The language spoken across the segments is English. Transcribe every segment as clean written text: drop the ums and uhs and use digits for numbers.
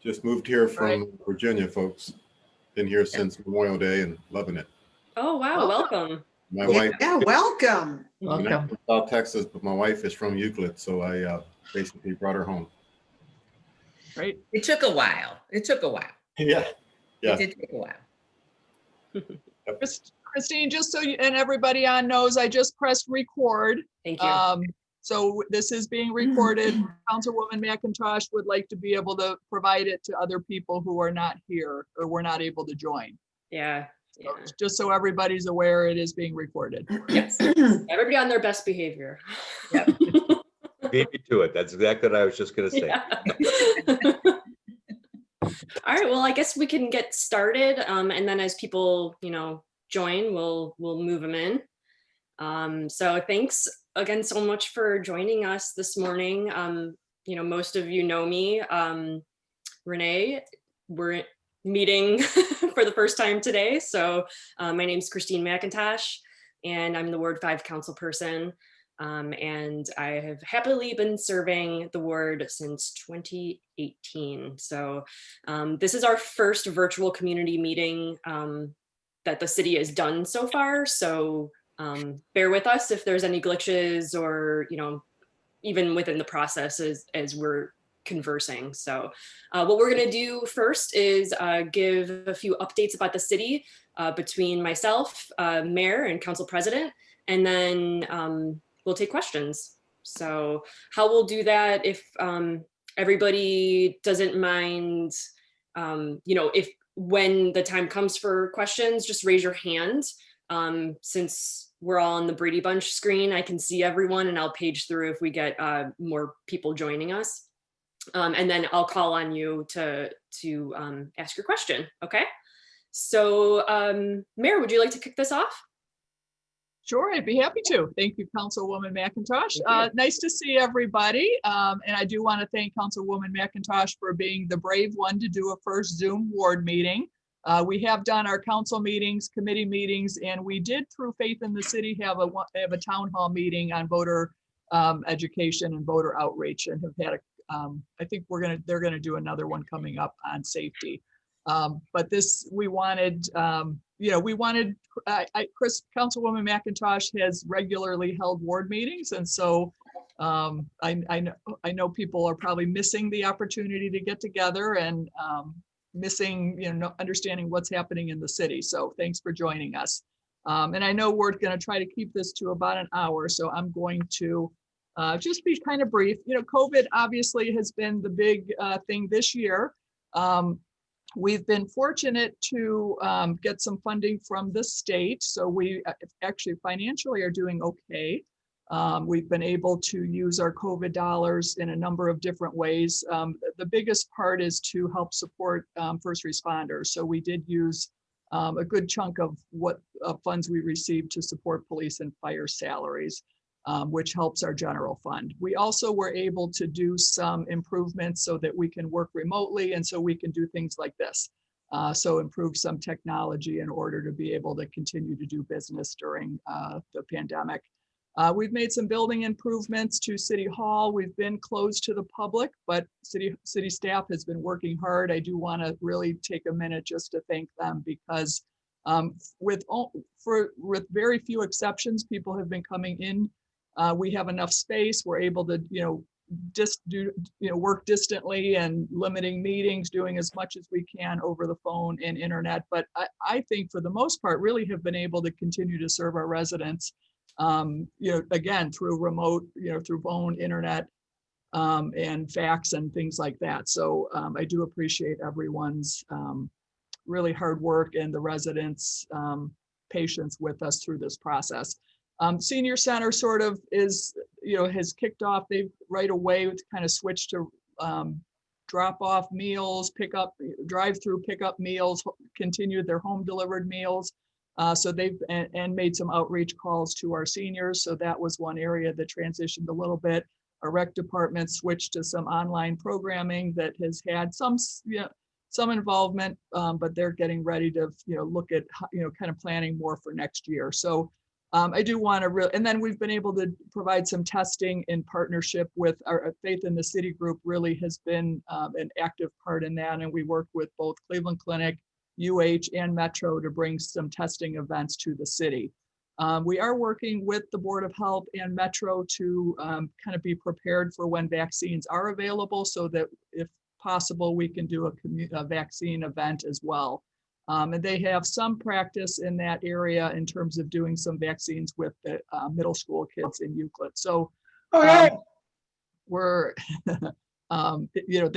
Just moved here from Virginia, folks. Been here since Memorial Day and loving it. Oh, wow. Welcome. My wife. Yeah, welcome. I'm from South Texas, but my wife is from Euclid, so I basically brought her home. Right. It took a while. Yeah. It did take a while. Christine, just so you and everybody on knows, I just pressed record. Thank you. So this is being recorded. Councilwoman McIntosh would like to be able to provide it to other people who are not here or were not able to join. Yeah. So just so everybody's aware, it is being recorded. Yes. Everybody on their best behavior. Yep. Beat me to it. That's exactly what I was just going to say. Yeah. All right. Well, I guess we can get started, and then as people, join, we'll move them in. So thanks again so much for joining us this morning. Most of you know me. Renee, we're meeting for the first time today. So my name is Christine McIntosh, and I'm the Ward 5 council person. And I have happily been serving the ward since 2018. So this is our first virtual community meeting that the city has done so far. So bear with us if there's any glitches or, even within the process as we're conversing. So what we're gonna do first is give a few updates about the city between myself, mayor and council president, and then we'll take questions. So how we'll do that, if everybody doesn't mind, if when the time comes for questions, just raise your hand. Since we're all on the Brady Bunch screen, I can see everyone and I'll page through if we get more people joining us. And then I'll call on you to ask your question, okay? So Mayor, would you like to kick this off? Sure, I'd be happy to. Thank you, Councilwoman McIntosh. Nice to see everybody. And I do want to thank Councilwoman McIntosh for being the brave one to do a first Zoom ward meeting. We have done our council meetings, committee meetings, and we did, through Faith in the City, have a town hall meeting on voter education and voter outreach, and have had I think they're gonna do another one coming up on safety. But this, we wanted, Councilwoman McIntosh has regularly held ward meetings. And so I know people are probably missing the opportunity to get together and missing, understanding what's happening in the city. So thanks for joining us. And I know we're going to try to keep this to about an hour. So I'm going to just be kind of brief. COVID obviously has been the big thing this year. We've been fortunate to get some funding from the state. So we actually financially are doing okay. We've been able to use our COVID dollars in a number of different ways. The biggest part is to help support first responders. So we did use a good chunk of what funds we received to support police and fire salaries, which helps our general fund. We also were able to do some improvements so that we can work remotely, and so we can do things like this. So improve some technology in order to be able to continue to do business during the pandemic. We've made some building improvements to City Hall. We've been closed to the public, but city staff has been working hard. I do want to really take a minute just to thank them, because with very few exceptions, people have been coming in. We have enough space. We're able to, work distantly and limiting meetings, doing as much as we can over the phone and internet. But I think for the most part, really have been able to continue to serve our residents, again, through remote, through phone, internet, and fax and things like that. So I do appreciate everyone's really hard work and the residents' patience with us through this process. Senior Center sort of is, has kicked off. They've right away kind of switched to drop off meals, drive-through pickup meals, continued their home delivered meals. So they've and made some outreach calls to our seniors. So that was one area that transitioned a little bit. Our rec department switched to some online programming that has had some involvement, but they're getting ready to, look at, kind of planning more for next year. So I do want to and then we've been able to provide some testing in partnership with our Faith in the City group. Really has been an active part in that, and we work with both Cleveland Clinic, UH, and Metro to bring some testing events to the city. We are working with the Board of Health and Metro to kind of be prepared for when vaccines are available, so that if possible, we can do a vaccine event as well. And they have some practice in that area in terms of doing some vaccines with the middle school kids in Euclid. So we're, you know,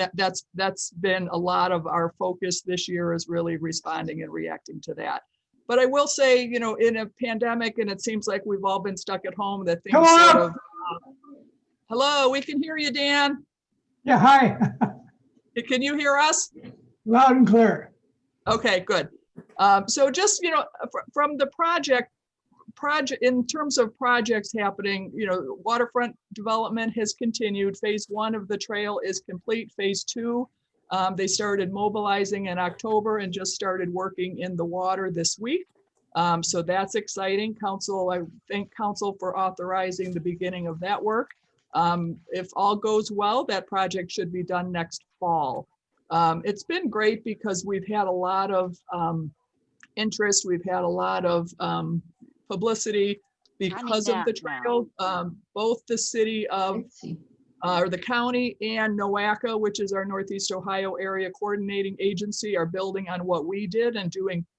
that's been a lot of our focus this year, is really responding and reacting to that. But I will say, you know, in a pandemic, and it seems like we've all been stuck at home, that things sort of, hello, we can hear you, Dan. Yeah, hi. Can you hear us? Loud and clear. Okay, good. So just, you know, from the project, in terms of projects happening, you know, waterfront development has continued. Phase 1 of the trail is complete. Phase 2, they started mobilizing in October and just started working in the water this week. So that's exciting. Council, I thank Council for authorizing the beginning of that work. If all goes well, that project should be done next fall. It's been great because we've had a lot of interest. We've had a lot of publicity because of the trail. Both the city of, or the county, and NOACA, which is our Northeast Ohio Area Coordinating Agency, are building on what we did and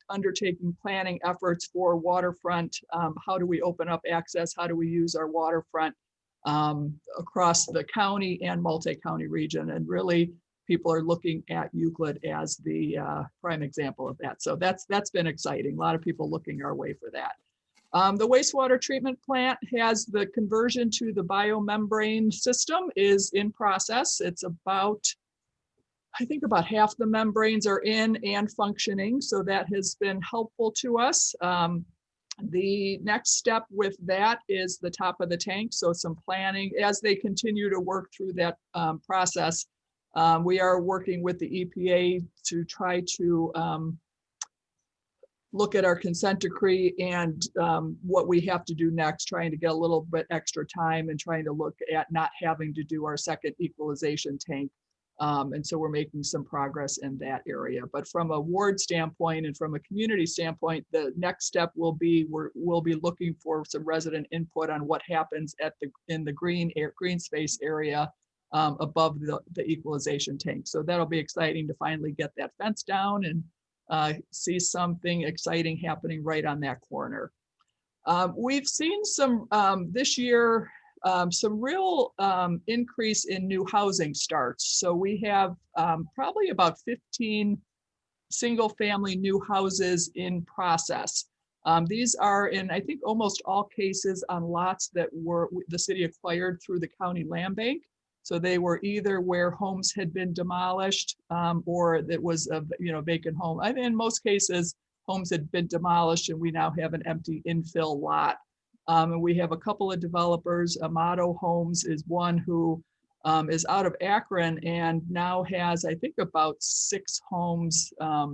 undertaking planning efforts for waterfront. How do we open up access? How do we use our waterfront across the county and multi-county region? And really, people are looking at Euclid as the prime example of that. So that's been exciting. A lot of people looking our way for that. The wastewater treatment plant has the conversion to the biomembrane system is in process. It's about, I think about half the membranes are in and functioning. So that has been helpful to us. The next step with that is the top of the tank. So some planning as they continue to work through that process. We are working with the EPA to try to look at our consent decree and what we have to do next, trying to get a little bit extra time and trying to look at not having to do our second equalization tank. And so we're making some progress in that area. But from a ward standpoint and from a community standpoint, the next step will be we'll be looking for some resident input on what happens in the green space area above the equalization tank. So that'll be exciting to finally get that fence down and see something exciting happening right on that corner. We've seen some this year, some real increase in new housing starts. So we have probably about 15 single family new houses in process. These are in, I think, almost all cases on lots that the city acquired through the county land bank. So they were either where homes had been demolished or it was a vacant home. In most cases, homes had been demolished and we now have an empty infill lot. And we have a couple of developers. Amato Homes is one who is out of Akron and now has, I think, about 6 homes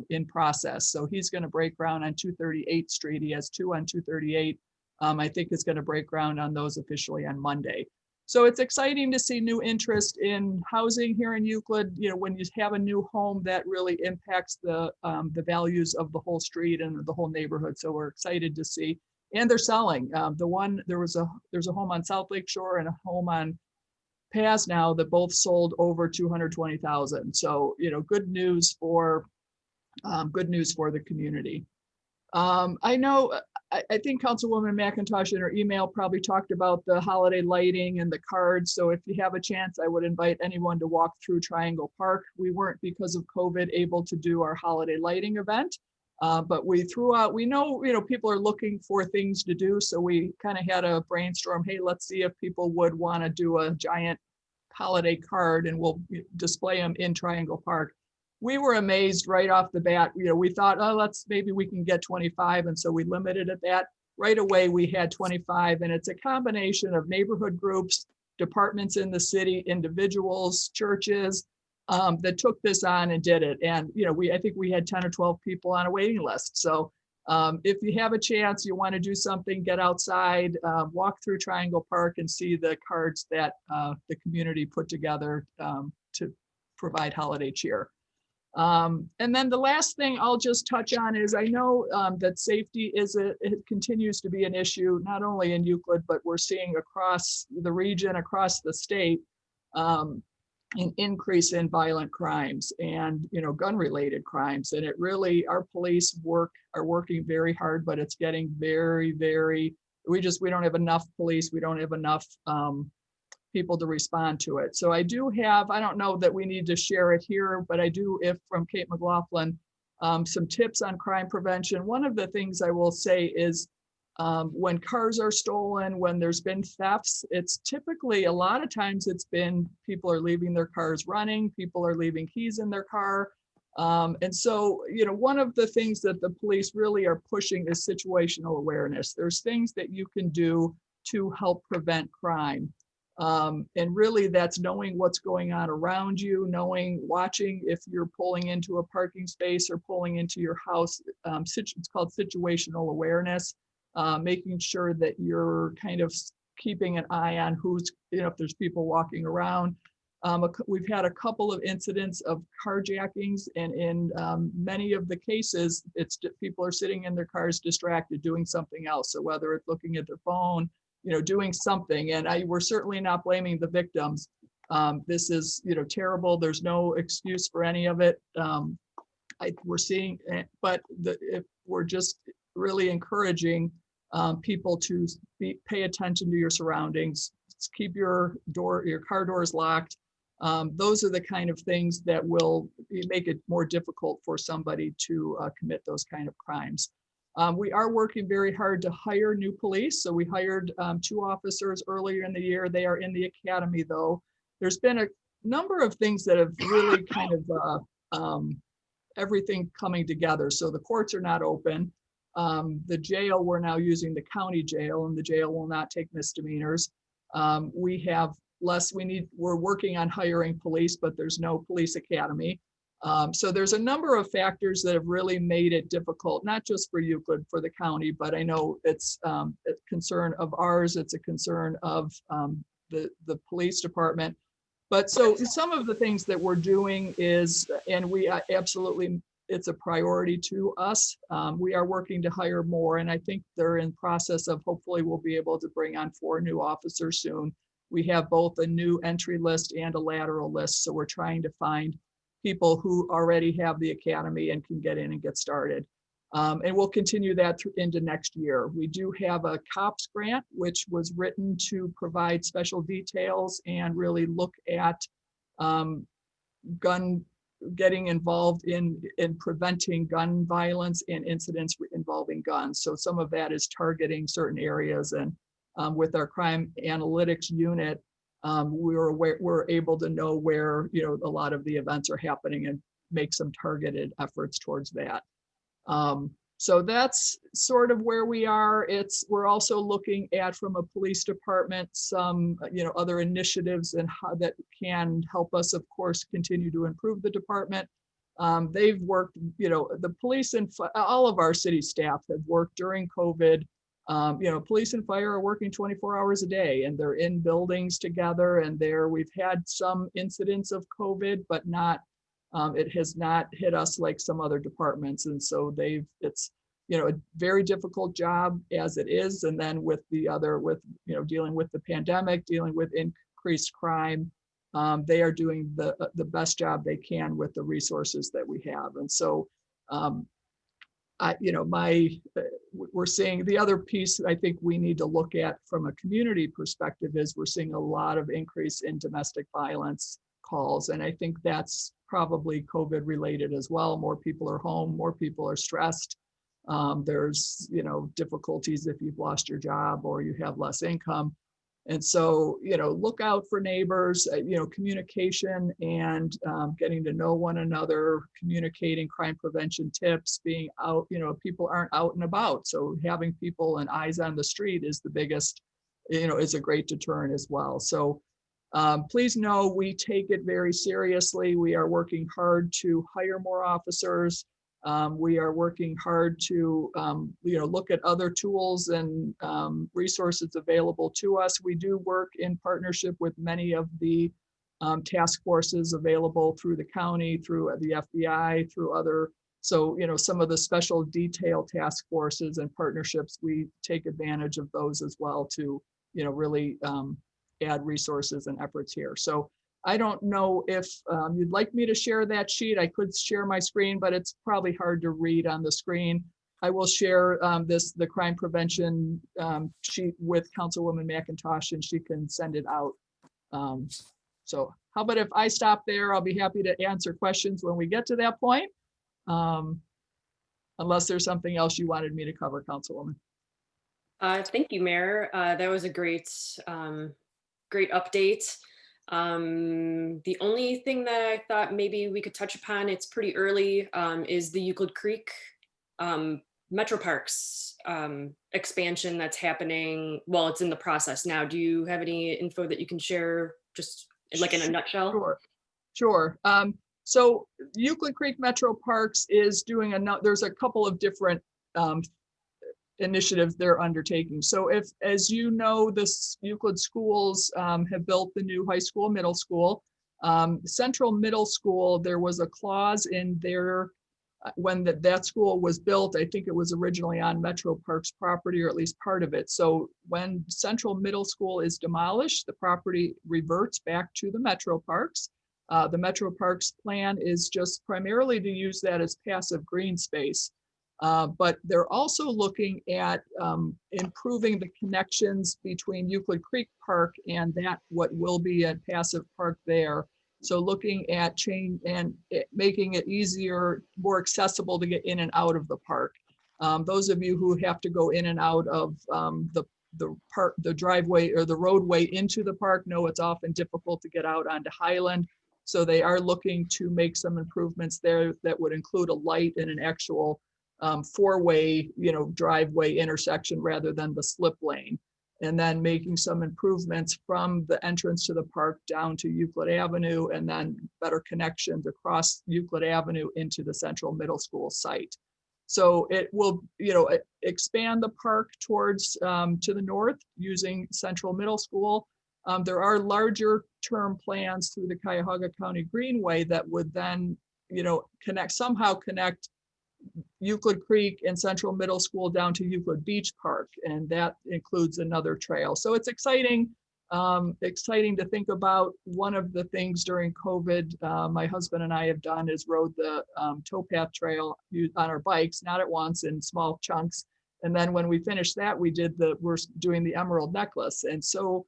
in process. So he's going to break ground on 238th Street. He has 2 on 238. I think is going to break ground on those officially on Monday. So it's exciting to see new interest in housing here in Euclid. You know, when you have a new home, that really impacts the values of the whole street and the whole neighborhood. So we're excited to see, and they're selling. There's a home on South Lake Shore and a home on Paz now that both sold over 220,000. So good news for the community. I think Councilwoman McIntosh in her email probably talked about the holiday lighting and the cards. So if you have a chance, I would invite anyone to walk through Triangle Park. We weren't, because of COVID, able to do our holiday lighting event, but we threw out, we know people are looking for things to do. So we kind of had a brainstorm, hey, let's see if people would want to do a giant holiday card and we'll display them in Triangle Park. We were amazed right off the bat. We thought, oh, maybe we can get 25. And so we limited it that. Right away, we had 25. And it's a combination of neighborhood groups, departments in the city, individuals, churches that took this on and did it. And, I think we had 10 or 12 people on a waiting list. So If you have a chance, you want to do something, get outside, walk through Triangle Park and see the cards that the community put together to provide holiday cheer. And then the last thing I'll just touch on is I know that safety it continues to be an issue, not only in Euclid, but we're seeing across the region, across the state, an increase in violent crimes and, gun-related crimes. And it really, our police are working very hard, but it's getting very, very, we don't have enough police. We don't have enough people to respond to it. So I do have, I don't know that we need to share it here, but I do, if from Kate McLaughlin, some tips on crime prevention. One of the things I will say is when cars are stolen, when there's been thefts, it's typically, a lot of times it's been people are leaving their cars running, people are leaving keys in their car. And so, one of the things that the police really are pushing is situational awareness. There's things that you can do to help prevent crime. And really that's knowing what's going on around you, watching if you're pulling into a parking space or pulling into your house. It's called situational awareness, making sure that you're kind of keeping an eye on who's, if there's people walking around. We've had a couple of incidents of carjackings, and in many of the cases, people are sitting in their cars distracted, doing something else. So whether it's looking at their phone, doing something, and we're certainly not blaming the victims. This is, terrible. There's no excuse for any of it. We're seeing, but if we're just really encouraging people to pay attention to your surroundings, keep your car doors locked. Those are the kind of things that will make it more difficult for somebody to commit those kind of crimes. We are working very hard to hire new police. So we hired 2 officers earlier in the year. They are in the academy though. There's been a number of things that have really kind of everything coming together. So the courts are not open. The jail, we're now using the county jail, and the jail will not take misdemeanors. We have less, we're working on hiring police, but there's no police academy. So there's a number of factors that have really made it difficult, not just for Euclid, for the county, but I know it's a concern of ours. It's a concern of the police department. But so some of the things that we're doing is, and we absolutely, it's a priority to us. We are working to hire more, and I think they're in process of, hopefully we'll be able to bring on 4 new officers soon. We have both a new entry list and a lateral list. So we're trying to find people who already have the academy and can get in and get started. And we'll continue that into next year. We do have a COPS grant, which was written to provide special details and really look at getting involved in preventing gun violence and incidents involving guns. So some of that is targeting certain areas, and with our crime analytics unit, we're able to know where a lot of the events are happening and make some targeted efforts towards that. So that's sort of where we are. We're also looking at, from a police department, some other initiatives and how that can help us, of course, continue to improve the department. They've worked, the police and all of our city staff have worked during COVID. Police and fire are working 24 hours a day, and they're in buildings together, and we've had some incidents of COVID, but not, it has not hit us like some other departments. And so it's a very difficult job as it is. And then with dealing with the pandemic, dealing with increased crime, they are doing the best job they can with the resources that we have. And so, we're seeing the other piece I think we need to look at from a community perspective is we're seeing a lot of increase in domestic violence calls. And I think that's probably COVID related as well. More people are home, more people are stressed. There's, difficulties if you've lost your job or you have less income. And so, look out for neighbors, communication and getting to know one another, communicating crime prevention tips, being out, people aren't out and about. So having people and eyes on the street is the biggest, is a great deterrent as well. So please know we take it very seriously. We are working hard to hire more officers. We are working hard to, look at other tools and resources available to us. We do work in partnership with many of the task forces available through the county, through the FBI, through other. So, some of the special detail task forces and partnerships, we take advantage of those as well to, really add resources and efforts here. So I don't know if you'd like me to share that sheet. I could share my screen, but it's probably hard to read on the screen. I will share the crime prevention sheet with Councilwoman McIntosh, and she can send it out. So how about if I stop there? I'll be happy to answer questions when we get to that point. Unless there's something else you wanted me to cover, Councilwoman. Thank you, Mayor. That was a great update. The only thing that I thought maybe we could touch upon, it's pretty early, is the Euclid Creek Metro Parks expansion that's happening. Well, it's in the process now. Do you have any info that you can share, just like in a nutshell? Sure. So Euclid Creek Metro Parks is doing there's a couple of different initiatives they're undertaking. So as you know, this Euclid schools have built the new high school, middle school. Central Middle School, there was a clause in there when that school was built. I think it was originally on Metro Parks property, or at least part of it. So when Central Middle School is demolished, the property reverts back to the Metro Parks. The Metro Parks plan is just primarily to use that as passive green space. But they're also looking at improving the connections between Euclid Creek Park and what will be a passive park there. So looking at making it easier, more accessible to get in and out of the park. Those of you who have to go in and out of the driveway or the roadway into the park know it's often difficult to get out onto Highland. So they are looking to make some improvements there that would include a light and an actual four-way, driveway intersection rather than the slip lane. And then making some improvements from the entrance to the park down to Euclid Avenue, and then better connections across Euclid Avenue into the Central Middle School site. So it will, expand the park towards to the north using Central Middle School. There are larger term plans through the Cuyahoga County Greenway that would then, somehow connect Euclid Creek and Central Middle School down to Euclid Beach Park, and that includes another trail. So it's exciting to think about. One of the things during COVID, my husband and I have done is rode the towpath trail on our bikes, not at once, in small chunks. And then when we finished that, we're doing the Emerald Necklace. And so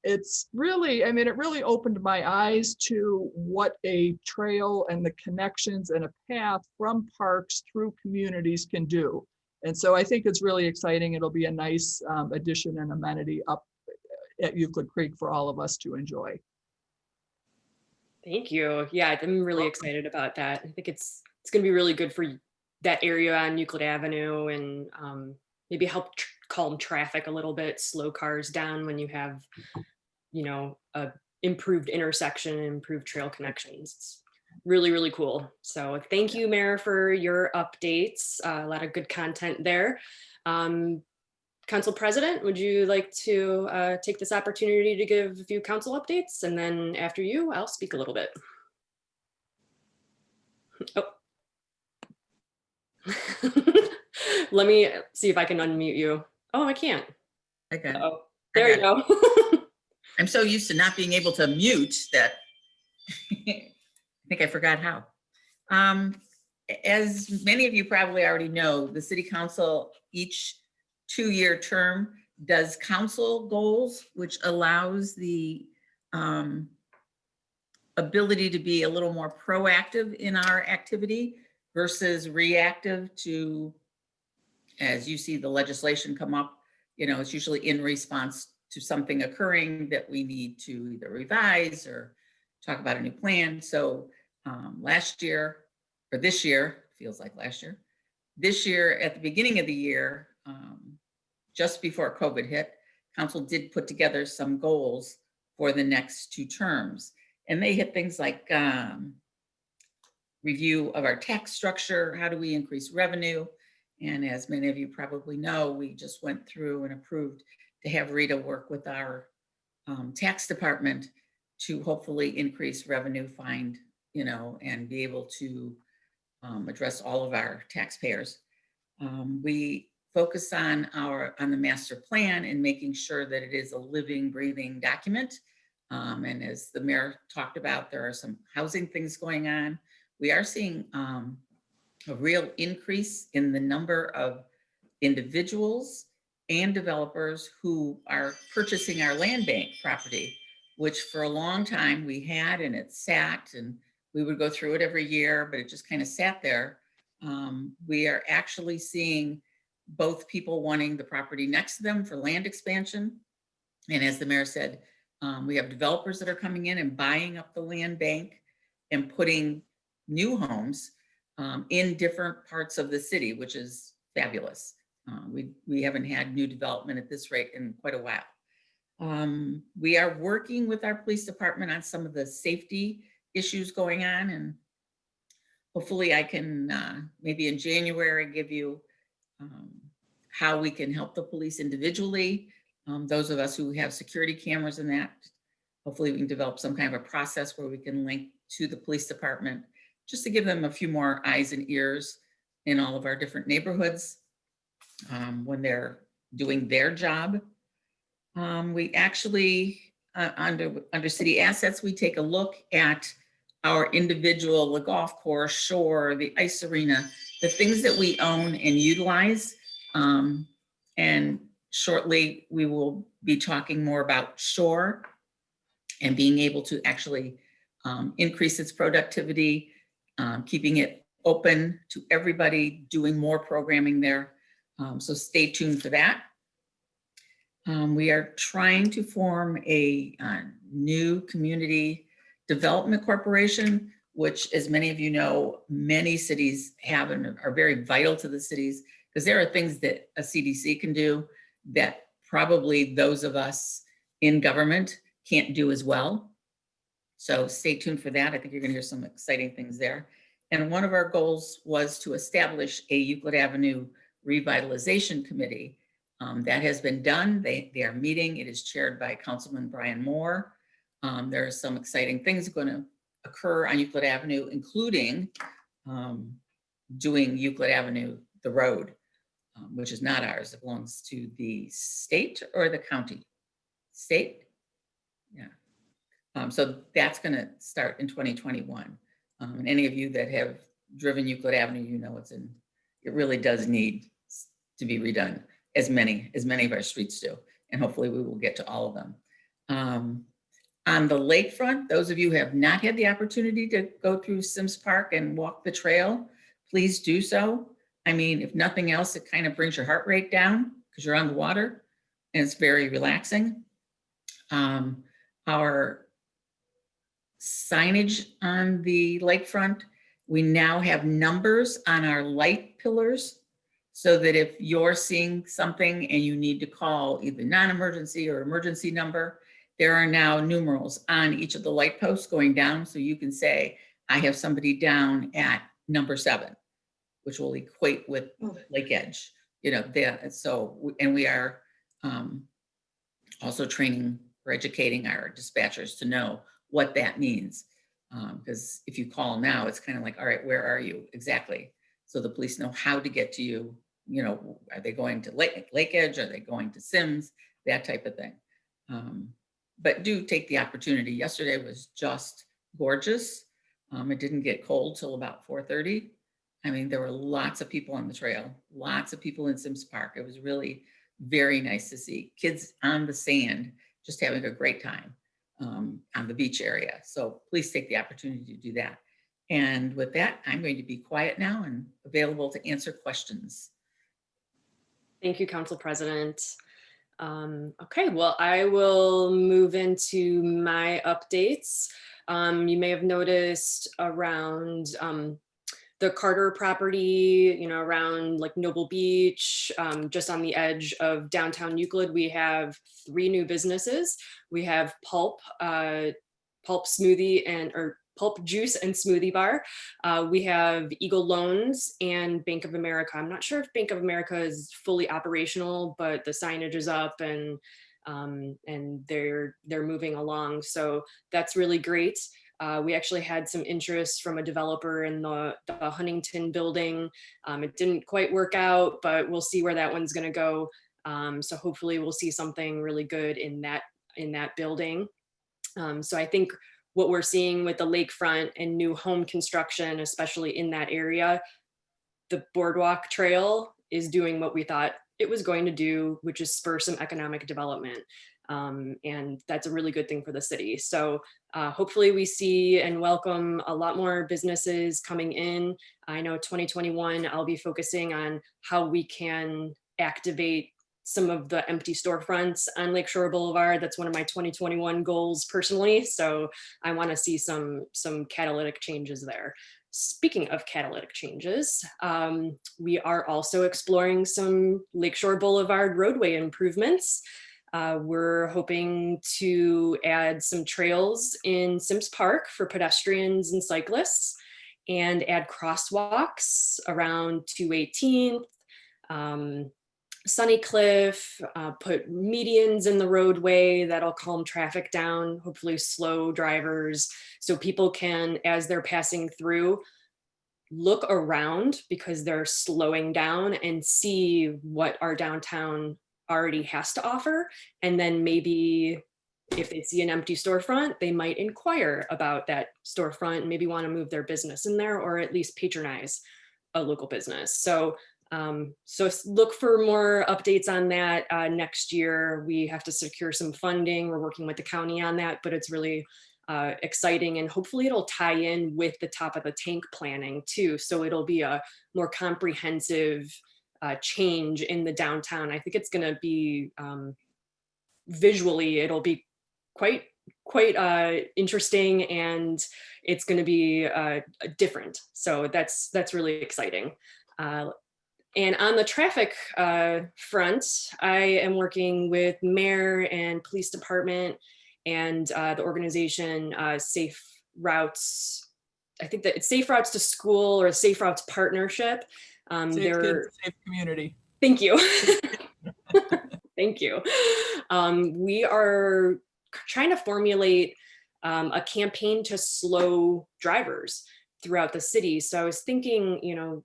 it's really, it really opened my eyes to what a trail and the connections and a path from parks through communities can do. And so I think it's really exciting. It'll be a nice addition and amenity up at Euclid Creek for all of us to enjoy. Thank you. Yeah, I'm really excited about that. I think it's going to be really good for that area on Euclid Avenue, and maybe help calm traffic a little bit, slow cars down when you have, a improved intersection, improved trail connections. It's really, really cool. So thank you, Mayor, for your updates. A lot of good content there. Council President, would you like to take this opportunity to give a few council updates? And then after you, I'll speak a little bit. Oh. Let me see if I can unmute you. Oh, I can't. Okay. Oh, there you go. I'm so used to not being able to mute that I think I forgot how. As many of you probably already know, the City Council each 2-year term does council goals, which allows the ability to be a little more proactive in our activity versus reactive to, as you see the legislation come up, it's usually in response to something occurring that we need to either revise or talk about a new plan. So last year, or this year, feels like last year, this year at the beginning of the year, just before COVID hit, council did put together some goals for the next 2 terms. And they hit things like review of our tax structure. How do we increase revenue? And as many of you probably know, we just went through and approved to have Rita work with our tax department to hopefully increase revenue, find, and be able to address all of our taxpayers. We focus on the master plan and making sure that it is a living, breathing document. And as the mayor talked about, there are some housing things going on. We are seeing a real increase in the number of individuals and developers who are purchasing our land bank property, which for a long time we had, and it sat, and we would go through it every year, but it just kind of sat there. We are actually seeing both people wanting the property next to them for land expansion. And as the mayor said, we have developers that are coming in and buying up the land bank and putting new homes in different parts of the city, which is fabulous. We haven't had new development at this rate in quite a while. We are working with our police department on some of the safety issues going on, and hopefully I can maybe in January give you how we can help the police individually. Those of us who have security cameras and that, hopefully we can develop some kind of a process where we can link to the police department just to give them a few more eyes and ears in all of our different neighborhoods when they're doing their job. We actually, under city assets, we take a look at our individual, the golf course, shore, the ice arena, the things that we own and utilize. And shortly, we will be talking more about shore and being able to actually increase its productivity, keeping it open to everybody, doing more programming there. So stay tuned for that. We are trying to form a new community development corporation, which, as many of you know, many cities have and are very vital to the cities, because there are things that a CDC can do that probably those of us in government can't do as well. So stay tuned for that. I think you're going to hear some exciting things there. And one of our goals was to establish a Euclid Avenue Revitalization Committee. That has been done. They are meeting. It is chaired by Councilman Brian Moore. There are some exciting things going to occur on Euclid Avenue, including doing Euclid Avenue, the road, which is not ours. It belongs to the state or the county? State? Yeah. So that's going to start in 2021. And any of you that have driven Euclid Avenue, you know it really does need to be redone, as many of our streets do. And hopefully we will get to all of them. On the lakefront, those of you who have not had the opportunity to go through Sims Park and walk the trail, please do so. I mean, if nothing else, it kind of brings your heart rate down because you're on the water and it's very relaxing. Our signage on the lakefront, we now have numbers on our light pillars so that if you're seeing something and you need to call either non-emergency or emergency number, there are now numerals on each of the light posts going down. So you can say, I have somebody down at number 7, which will equate with Lake Edge, and we are also training or educating our dispatchers to know what that means. Because if you call now, it's kind of like, all right, where are you exactly? So the police know how to get to you. Are they going to Lake Edge? Are they going to Sims? That type of thing. But do take the opportunity. Yesterday was just gorgeous. It didn't get cold till about 4:30. I mean, there were lots of people on the trail, lots of people in Sims Park. It was really very nice to see kids on the sand, just having a great time on the beach area. So please take the opportunity to do that. And with that, I'm going to be quiet now and available to answer questions. Thank you, Council President. Okay, well, I will move into my updates. You may have noticed around the Carter property, around like Noble Beach, just on the edge of downtown Euclid, we have 3 new businesses. We have Pulp Smoothie pulp juice and smoothie bar. We have Eagle Loans and Bank of America. I'm not sure if Bank of America is fully operational, but the signage is up and they're moving along. So that's really great. We actually had some interest from a developer in the Huntington building. It didn't quite work out, but we'll see where that one's going to go. So hopefully we'll see something really good in that building. So I think what we're seeing with the lakefront and new home construction, especially in that area, the boardwalk trail is doing what we thought it was going to do, which is spur some economic development. And that's a really good thing for the city. So hopefully we see and welcome a lot more businesses coming in. I know 2021, I'll be focusing on how we can activate some of the empty storefronts on Lakeshore Boulevard. That's one of my 2021 goals personally. So I want to see some catalytic changes there. Speaking of catalytic changes, we are also exploring some Lakeshore Boulevard roadway improvements. We're hoping to add some trails in Sims Park for pedestrians and cyclists, and add crosswalks around 218th, Sunny Cliff, put medians in the roadway that'll calm traffic down, hopefully slow drivers, so people can, as they're passing through, look around because they're slowing down and see what our downtown already has to offer. And then maybe if they see an empty storefront, they might inquire about that storefront and maybe want to move their business in there, or at least patronize a local business. So look for more updates on that next year. We have to secure some funding. We're working with the county on that, but it's really exciting, and hopefully it'll tie in with the top of the tank planning too. So it'll be a more comprehensive change in the downtown. I think it's going to be visually, it'll be quite interesting, and it's going to be different. So that's really exciting. And on the traffic front, I am working with mayor and police department and the organization Safe Routes. I think that it's Safe Routes to School, or Safe Routes Partnership. Safe Kids, Safe Community. Thank you. Thank you. We are trying to formulate a campaign to slow drivers throughout the city. So I was thinking,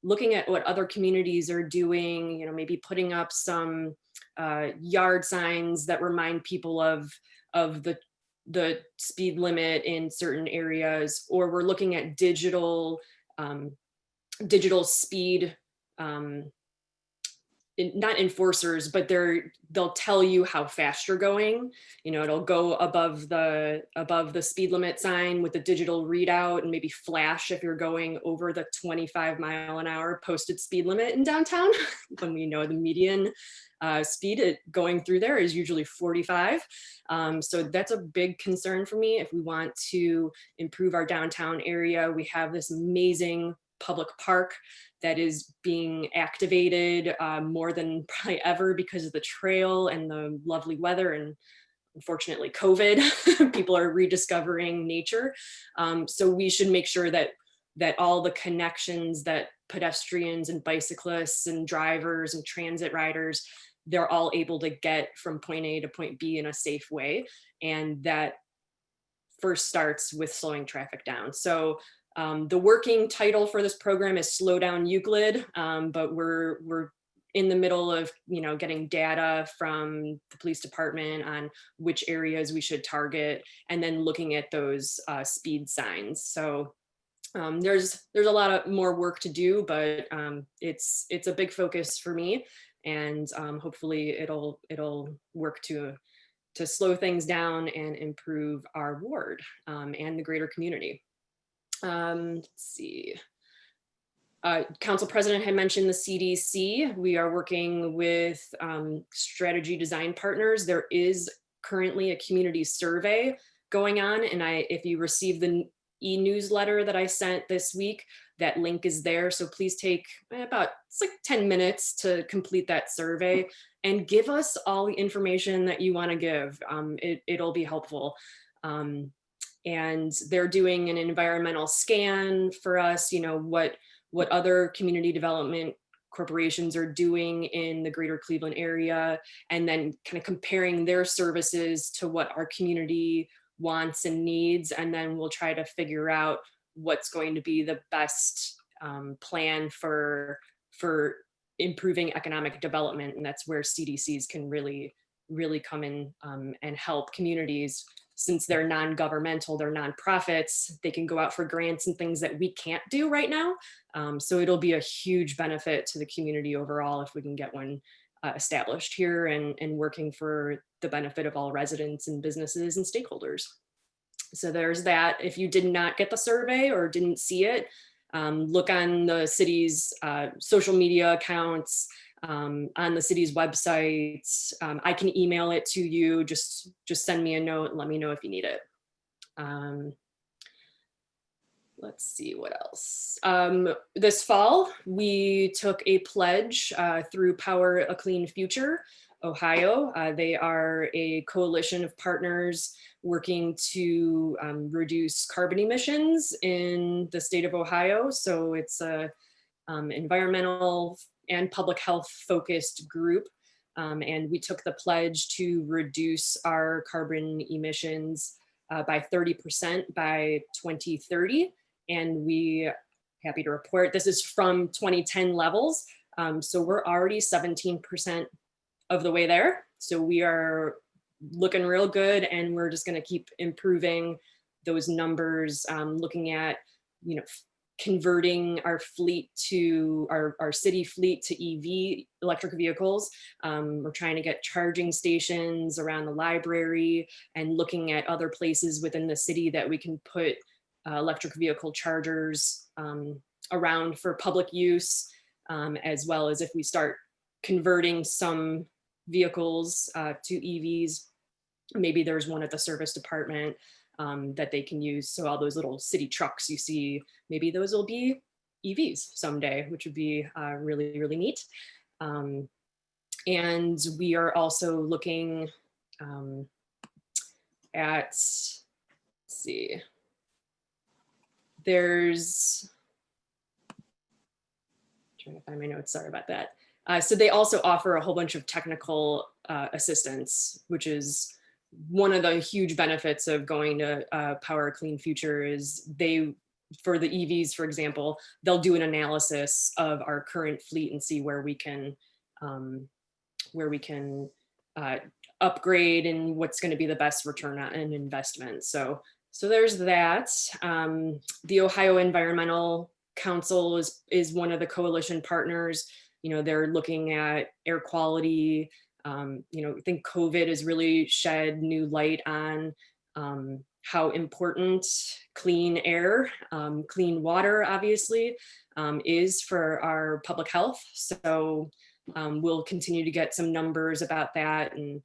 looking at what other communities are doing, maybe putting up some yard signs that remind people of the speed limit in certain areas, or we're looking at digital speed, not enforcers, but they'll tell you how fast you're going. It'll go above the speed limit sign with the digital readout, and maybe flash if you're going over the 25-mile-an-hour posted speed limit in downtown, when we know the median speed going through there is usually 45. So that's a big concern for me. If we want to improve our downtown area, we have this amazing public park that is being activated more than probably ever because of the trail and the lovely weather, and unfortunately COVID. People are rediscovering nature. So we should make sure that all the connections that pedestrians and bicyclists and drivers and transit riders, they're all able to get from point A to point B in a safe way. And that first starts with slowing traffic down. So the working title for this program is Slow Down Euclid, but we're in the middle of getting data from the police department on which areas we should target, and then looking at those speed signs. So there's a lot of more work to do, but it's a big focus for me, and hopefully it'll work to slow things down and improve our ward and the greater community. Let's see. Council President had mentioned the CDC. We are working with strategy design partners. There is currently a community survey going on, and if you receive the e-newsletter that I sent this week, that link is there. So please take it's like 10 minutes to complete that survey and give us all the information that you want to give. It'll be helpful. and they're doing an environmental scan for us, you know, what other community development corporations are doing in the greater Cleveland area, and then kind of comparing their services to what our community wants and needs. And then we'll try to figure out what's going to be the best plan for improving economic development. And that's where CDCs can really come in and help communities. Since they're non-governmental, they're nonprofits, they can go out for grants and things that we can't do right now. So it'll be a huge benefit to the community overall if we can get one established here and working for the benefit of all residents and businesses and stakeholders. So there's that. If you did not get the survey or didn't see it, look on the city's social media accounts, on the city's websites. I can email it to you. Just send me a note and let me know if you need it. Let's see what else. This fall, we took a pledge through Power a Clean Future Ohio. They are a coalition of partners working to reduce carbon emissions in the state of Ohio. So it's a environmental and public health focused group. And we took the pledge to reduce our carbon emissions by 30% by 2030. And we happy to report this is from 2010 levels. So we're already 17% of the way there. So we are looking real good, and we're just going to keep improving those numbers, looking at, you know, converting our fleet to our city fleet to EV electric vehicles. We're trying to get charging stations around the library and looking at other places within the city that we can put electric vehicle chargers around for public use, as well as if we start converting some vehicles to EVs, maybe there's one at the service department that they can use. So all those little city trucks you see, maybe those will be EVs someday, which would be really, really neat. And we are also looking at, let's see, there's, trying to find my notes, sorry about that. So they also offer a whole bunch of technical assistance, which is one of the huge benefits of going to Power a Clean Future is they, for the EVs, for example, they'll do an analysis of our current fleet and see where we can upgrade and what's going to be the best return on an investment. So there's that. The Ohio Environmental Council is one of the coalition partners. You know, they're looking at air quality. You know, I think COVID has really shed new light on how important clean air, clean water, obviously, is for our public health. So we'll continue to get some numbers about that and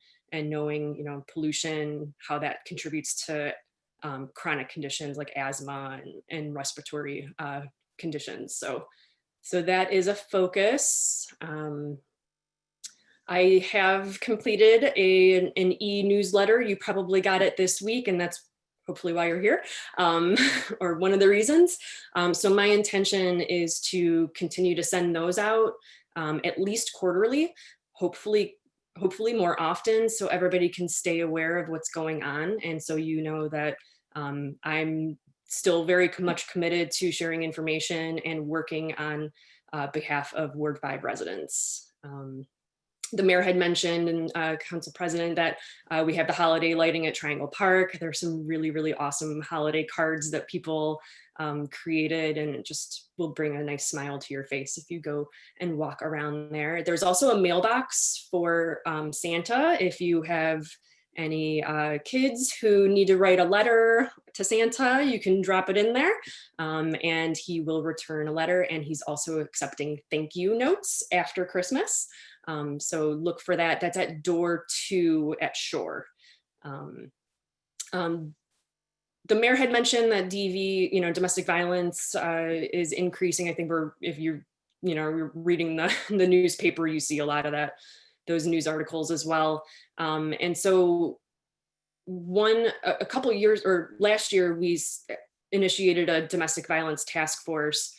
knowing, you know, pollution, how that contributes to chronic conditions like asthma and respiratory conditions. So that is a focus. I have completed an e-newsletter. You probably got it this week, and that's hopefully why you're here, or one of the reasons. So my intention is to continue to send those out at least quarterly, hopefully more often, so everybody can stay aware of what's going on. And so you know that I'm still very much committed to sharing information and working on behalf of Ward 5 residents. The mayor had mentioned, and council president, that we have the holiday lighting at Triangle Park. There's some really, really awesome holiday cards that people created, and it just will bring a nice smile to your face if you go and walk around there. There's also a mailbox for Santa. If you have any kids who need to write a letter to Santa, you can drop it in there, and he will return a letter. And he's also accepting thank you notes after Christmas. So look for that. That's at door 2 at Shore. The mayor had mentioned that DV, you know, domestic violence is increasing. I think if you're reading the newspaper, you see a lot of those news articles as well. And so a couple years or last year, we initiated a domestic violence task force.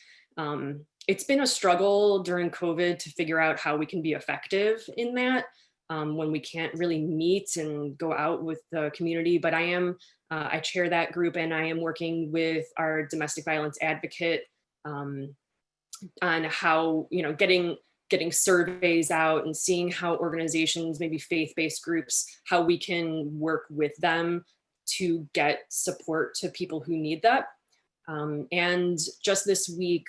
It's been a struggle during COVID to figure out how we can be effective in that when we can't really meet and go out with the community. But I chair that group, and I am working with our domestic violence advocate on how, getting surveys out and seeing how organizations, maybe faith-based groups, how we can work with them to get support to people who need that. And just this week,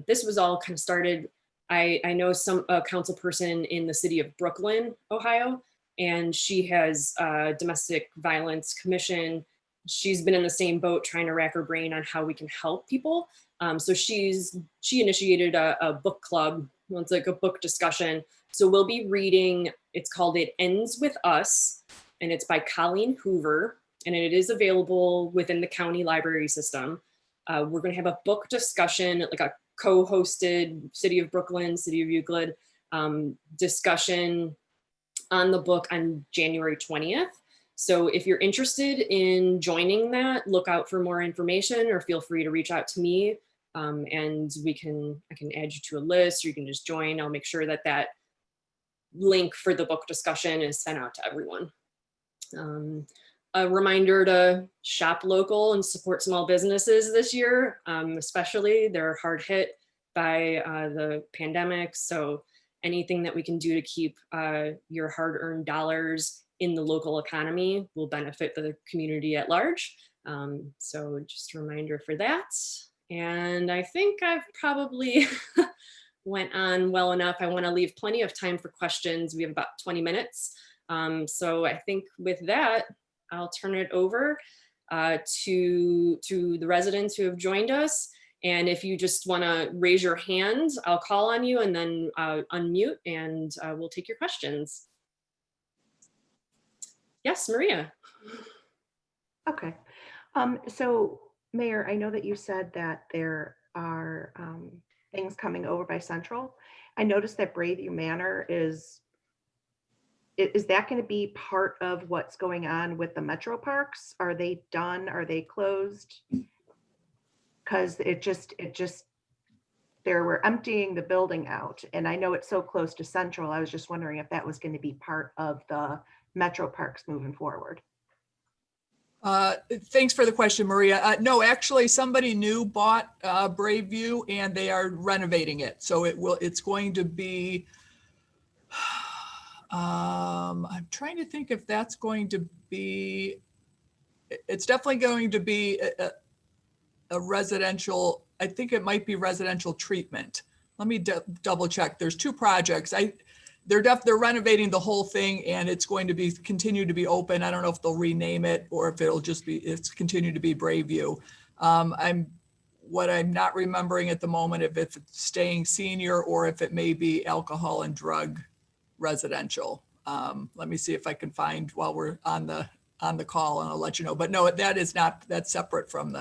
this was all kind of started. I know a council person in the city of Brooklyn, Ohio, and she has a domestic violence commission. She's been in the same boat trying to rack her brain on how we can help people. So she initiated a book club. It's like a book discussion. So we'll be reading, it's called It Ends With Us, and it's by Colleen Hoover, and it is available within the county library system. We're going to have a book discussion, like a co-hosted City of Brooklyn, City of Euclid discussion on the book on January 20th. So if you're interested in joining that, look out for more information, or feel free to reach out to me, and I can add you to a list, or you can just join. I'll make sure that link for the book discussion is sent out to everyone. A reminder to shop local and support small businesses this year, especially. They're hard hit by the pandemic. So anything that we can do to keep your hard-earned dollars in the local economy will benefit the community at large. So just a reminder for that. And I think I've probably went on well enough. I want to leave plenty of time for questions. We have about 20 minutes. So I think with that, I'll turn it over to the residents who have joined us. And if you just want to raise your hand, I'll call on you and then unmute, and we'll take your questions. Yes, Maria. Okay. So Mayor, I know that you said that there are things coming over by Central. I noticed that Braveview Manor is that going to be part of what's going on with the Metro Parks? Are they done? Are they closed? Because they were emptying the building out, and I know it's so close to Central. I was just wondering if that was going to be part of the Metro Parks moving forward. Thanks for the question, Maria. No, actually, somebody new bought Braveview, and they are renovating it. So it's going to be. I'm trying to think if that's going to be. It's definitely going to be a residential. I think it might be residential treatment. Let me double check. There's two projects. They're renovating the whole thing, and it's going to continue to be open. I don't know if they'll rename it or if it's continue to be Braveview. What I'm not remembering at the moment, if it's staying senior or if it may be alcohol and drug residential. Let me see if I can find while we're on the call, and I'll let you know. But no, that's separate from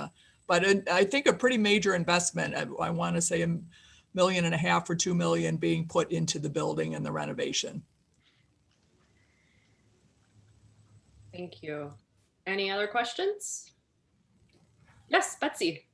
but I think a pretty major investment. I want to say $1.5 million or $2 million being put into the building and the renovation. Thank you. Any other questions? Yes, Betsy.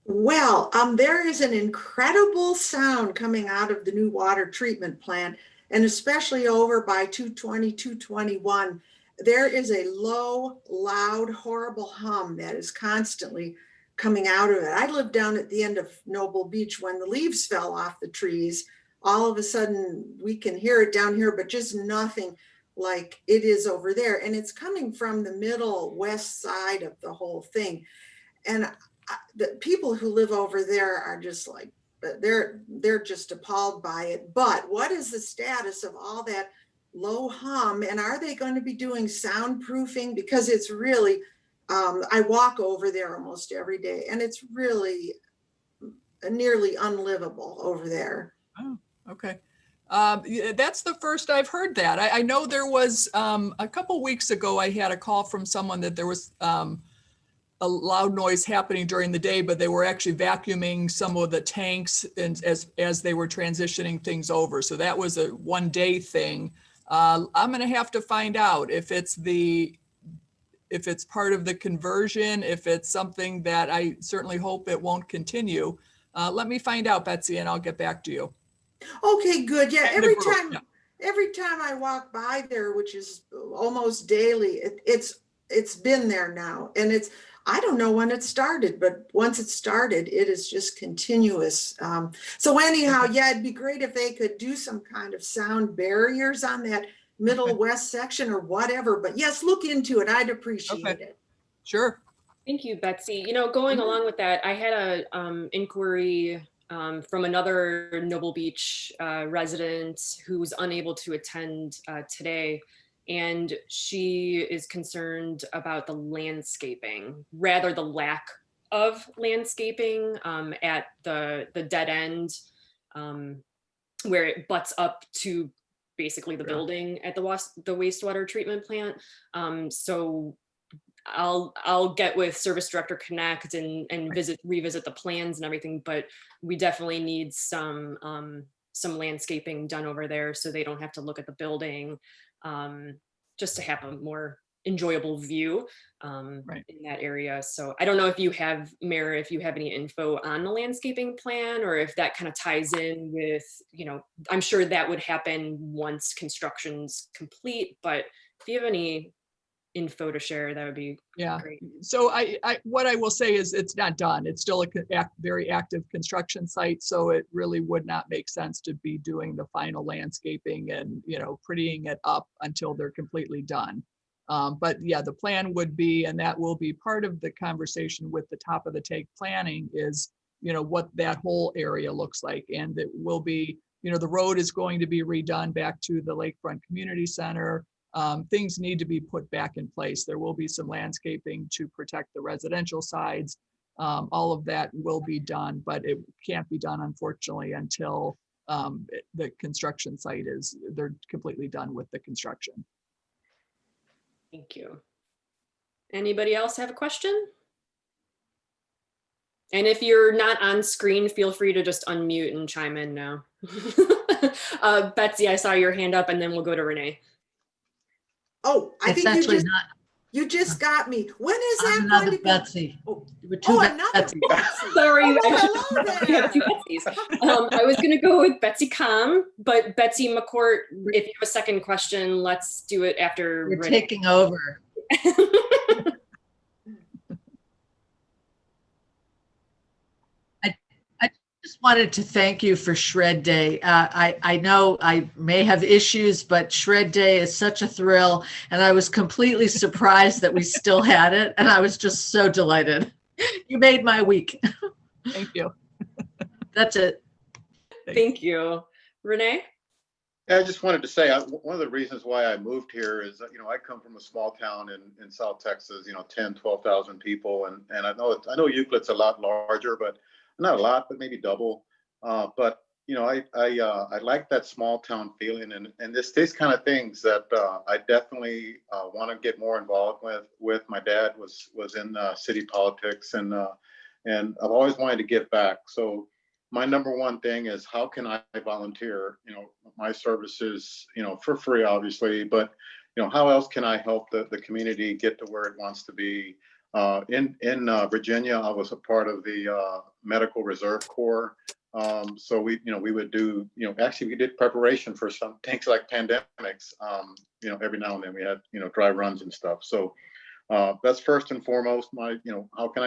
Well, there is an incredible sound coming out of the new water treatment plant, and especially over by 220, 221. There is a low, loud, horrible hum that is constantly coming out of it. I lived down at the end of Noble Beach when the leaves fell off the trees. All of a sudden we can hear it down here, but just nothing like it is over there. And it's coming from the middle west side of the whole thing. And the people who live over there are just like, they're just appalled by it. But what is the status of all that low hum? And are they going to be doing soundproofing? Because it's really, I walk over there almost every day, and it's really nearly unlivable over there. Oh, okay. That's the first I've heard that. I know there was a couple weeks ago, I had a call from someone that there was a loud noise happening during the day, but they were actually vacuuming some of the tanks and as they were transitioning things over. So that was a one-day thing. I'm going to have to find out if it's the if it's part of the conversion, if it's something that I certainly hope it won't continue. Let me find out, Betsy, and I'll get back to you. Okay, good. Yeah, And the group, yeah. every time I walk by there, which is almost daily, it's been there now. And I don't know when it started, but once it started, it is just continuous. So anyhow, yeah, it'd be great if they could do some kind of sound barriers on that middle west section or whatever. But yes, look into it. I'd appreciate it. Sure. Thank you, Betsy. You know, going along with that, I had a inquiry from another Noble Beach resident who was unable to attend today. And she is concerned about the landscaping, rather the lack of landscaping at the dead end where it butts up to basically the building at the wastewater treatment plant. So I'll get with Service Director Connect and revisit the plans and everything, but we definitely need some landscaping done over there so they don't have to look at the building, just to have a more enjoyable view in that area. So I don't know if you have, Mayor, if you have any info on the landscaping plan, or if that kind of ties in with, you know, I'm sure that would happen once construction's complete, but if you have any info to share, that would be great. So what I will say is it's not done. It's still a very active construction site. So it really would not make sense to be doing the final landscaping and, you know, prettying it up until they're completely done. But yeah, the plan would be, and that will be part of the conversation with the top of the take planning, is, you know, what that whole area looks like. And it will be, you know, the road is going to be redone back to the Lakefront Community Center. Things need to be put back in place. There will be some landscaping to protect the residential sides. All of that will be done, but it can't be done, unfortunately, until the construction site they're completely done with the construction. Thank you. Anybody else have a question? And if you're not on screen, feel free to just unmute and chime in now. Betsy, I saw your hand up, and then we'll go to Renee. Oh, I It's think actually you just got me. When is that another going to be? Betsy. Oh, There were two another Betsy. Betsy. Sorry, Oh, hello we have two there. Betsies. I was going to go with Betsy Com, but Betsy McCourt, if you have a second question, let's do it after. You're Renee. taking over. I just wanted to thank you for Shred Day. I know I may have issues, but Shred Day is such a thrill. And I was completely surprised that we still had it. And I was just so delighted. You made my week. Thank you. That's it. Thank you. Renee? Yeah, I just wanted to say, one of the reasons why I moved here is that, you know, I come from a small town in South Texas, you know, 10, 12,000 people. And I know Euclid's a lot larger, but not a lot, but maybe double. But, you know, I like that small town feeling, and these kind of things that I definitely want to get more involved with. My dad was in city politics, and I've always wanted to give back. So my number one thing is, how can I volunteer, you know, my services, you know, for free, obviously, but, you know, how else can I help the community get to where it wants to be? In Virginia, I was a part of the Medical Reserve Corps. So we would do, you know, actually we did preparation for some things like pandemics. You know, every now and then we had, you know, dry runs and stuff. So that's first and foremost. My, you know, how can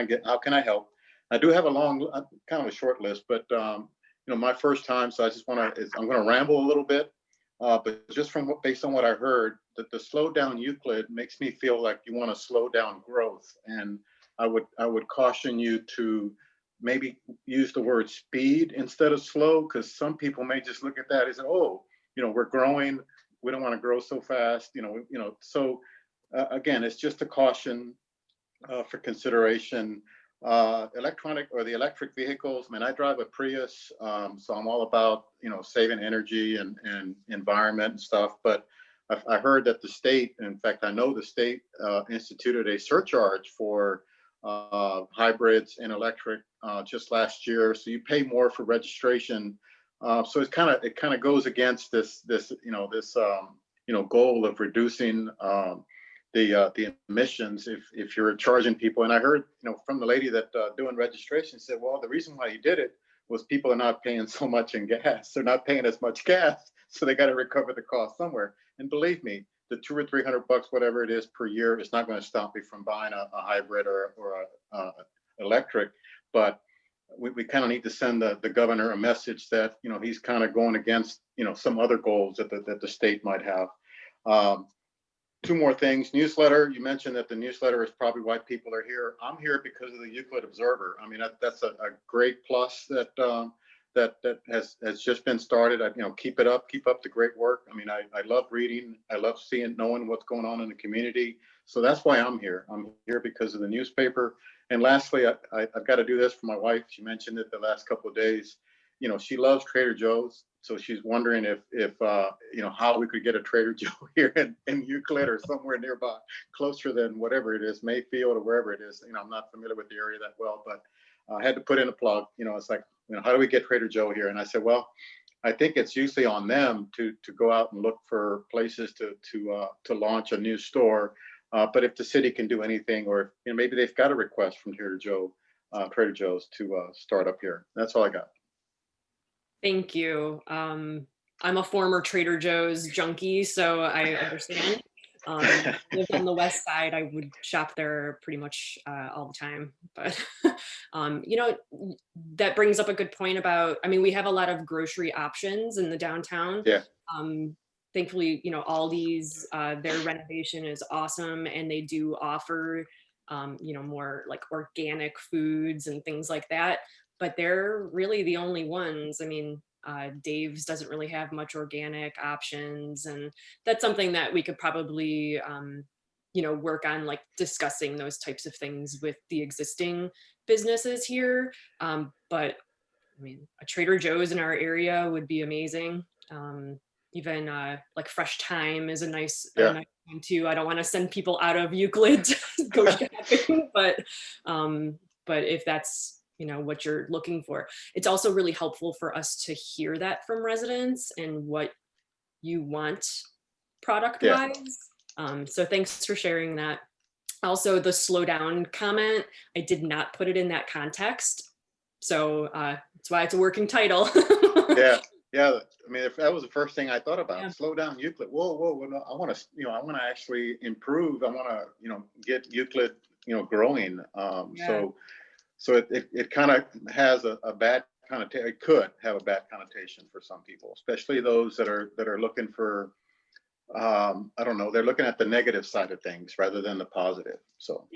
I help? I do have a long, kind of a short list, but you know, my first time, so I just want to, I'm going to ramble a little bit, but just based on what I heard, that the slow down Euclid makes me feel like you want to slow down growth, and I would caution you to maybe use the word speed instead of slow, because some people may just look at that as, oh, you know, we're growing, we don't want to grow so fast, you know. So again, it's just a caution for consideration. The electric vehicles. I mean, I drive a Prius, so I'm all about, you know, saving energy and environment and stuff. But I heard that the state, in fact, I know the state instituted a surcharge for hybrids and electric just last year. So you pay more for registration. So it kind of goes against this goal of reducing the emissions if you're charging people. And I heard, from the lady that doing registration said, well, the reason why he did it was people are not paying so much in gas. They're not paying as much gas, so they got to recover the cost somewhere. And believe me, the $200 or $300, whatever it is per year, is not going to stop me from buying a hybrid or a electric. But we kind of need to send the governor a message that he's kind of going against some other goals that the state might have. Two more things. Newsletter. You mentioned that the newsletter is probably why people are here. I'm here because of the Euclid Observer. I mean, that's a great plus that has just been started. Keep it up. Keep up the great work. I mean, I love reading. I love knowing what's going on in the community. So that's why I'm here. I'm here because of the newspaper. And lastly, I've got to do this for my wife. She mentioned it the last couple of days. She loves Trader Joe's. So she's wondering if how we could get a Trader Joe here in Euclid or somewhere nearby, closer than whatever it is, Mayfield or wherever it is. I'm not familiar with the area that well, but I had to put in a plug. It's like, how do we get Trader Joe here? And I said, well, I think it's usually on them to go out and look for places to launch a new store. But if the city can do anything, or maybe they've got a request from Trader Joe's to start up here. That's all I got. Thank you. I'm a former Trader Joe's junkie, so I understand. Lived on the west side. I would shop there pretty much all the time. But that brings up a good point about. I mean, we have a lot of grocery options in the downtown. Yeah. Thankfully, Aldi's their renovation is awesome, and they do offer more like organic foods and things like that. But they're really the only ones. I mean, Dave's doesn't really have much organic options, and that's something that we could probably, work on, like discussing those types of things with the existing businesses here. But I mean, a Trader Joe's in our area would be amazing. Even like Fresh Time is a nice one too. I don't want to send people out of Euclid to go shopping, but if that's what you're looking for. It's also really helpful for us to hear that from residents and what you want product wise. So thanks for sharing that. Also, the slow down comment, I did not put it in that context. So that's why it's a working title. Yeah. I mean, if that was the first thing I thought about, slow down Euclid. Whoa. No, I want to actually improve. I want to, get Euclid, growing. So it kind of has a bad connotation. It could have a bad connotation for some people, especially those that are looking for, I don't know, they're looking at the negative side of things rather than the positive. So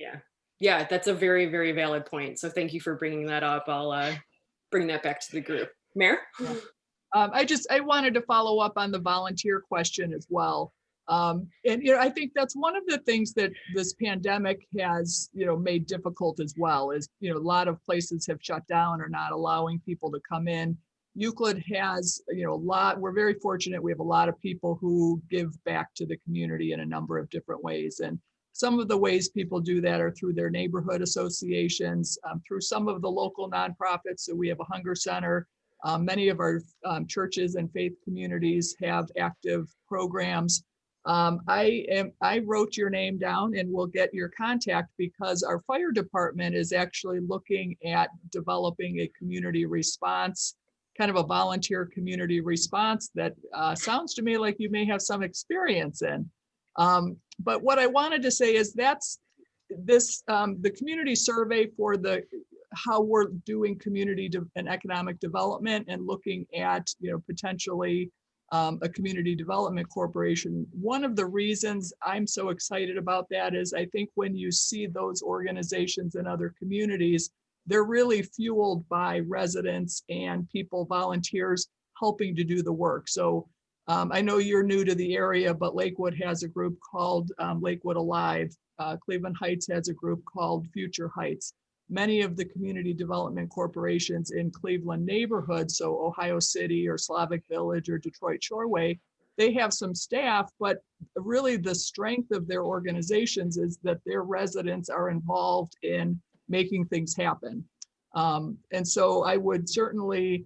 yeah, that's a very, very valid point. So thank you for bringing that up. I'll bring that back to the group. Mayor? I wanted to follow up on the volunteer question as well. And I think that's one of the things that this pandemic has made difficult as well, is a lot of places have shut down or not allowing people to come in. Euclid has a lot. We're very fortunate. We have a lot of people who give back to the community in a number of different ways, and some of the ways people do that are through their neighborhood associations, through some of the local nonprofits. So we have a hunger center. Many of our churches and faith communities have active programs. I wrote your name down and we'll get your contact, because our fire department is actually looking at developing a community response, kind of a volunteer community response that sounds to me like you may have some experience in. But what I wanted to say is that's the community survey for how we're doing community and economic development and looking at potentially a community development corporation. One of the reasons I'm so excited about that is I think when you see those organizations in other communities, they're really fueled by residents and people, volunteers helping to do the work. So I know you're new to the area, but Lakewood has a group called Lakewood Alive. Cleveland Heights has a group called Future Heights. Many of the community development corporations in Cleveland neighborhoods, so Ohio City or Slavic Village or Detroit Shoreway, they have some staff, but really the strength of their organizations is that their residents are involved in making things happen. And so I would certainly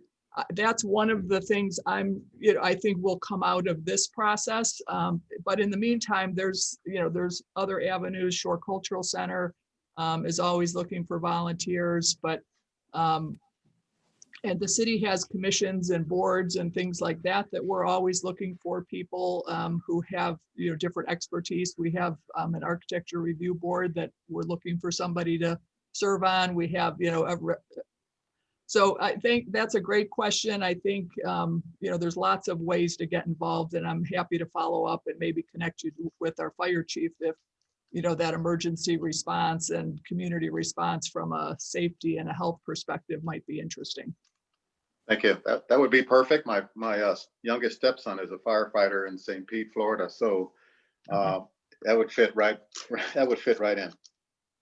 that's one of the things I think will come out of this process. But in the meantime, there's other avenues. Shore Cultural Center is always looking for volunteers, but and the city has commissions and boards and things like that we're always looking for people who have different expertise. We have an architecture review board that we're looking for somebody to serve on. We have so I think that's a great question. I think there's lots of ways to get involved, and I'm happy to follow up and maybe connect you with our fire chief if that emergency response and community response from a safety and a health perspective might be interesting. Thank you. That would be perfect. My youngest stepson is a firefighter in St. Pete, Florida. So that would fit right. That would fit right in.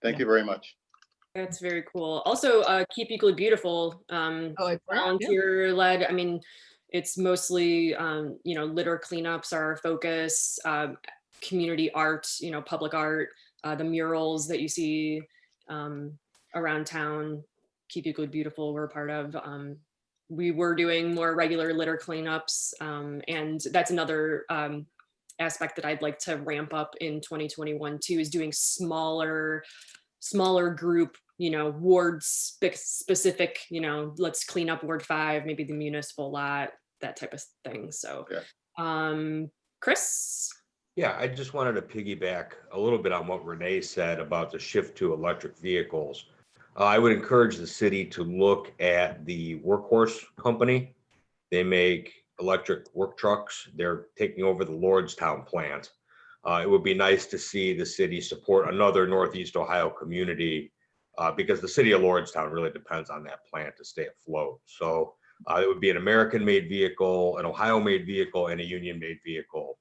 Thank you very much. That's very cool. Also, Keep Euclid Beautiful, volunteer led. I mean, it's mostly litter cleanups are our focus. Community art, public art, the murals that you see around town. Keep Euclid Beautiful we're a part of. We were doing more regular litter cleanups, and that's another aspect that I'd like to ramp up in 2021 too, is doing smaller group, ward specific, let's clean up Ward 5, maybe the municipal lot, that type of thing. So, Chris? Yeah, I just wanted to piggyback a little bit on what Renee said about the shift to electric vehicles. I would encourage the city to look at the Workhorse company. They make electric work trucks. They're taking over the Lordstown plant. It would be nice to see the city support another Northeast Ohio community because the city of Lordstown really depends on that plant to stay afloat. So it would be an American-made vehicle, an Ohio-made vehicle, and a union-made vehicle.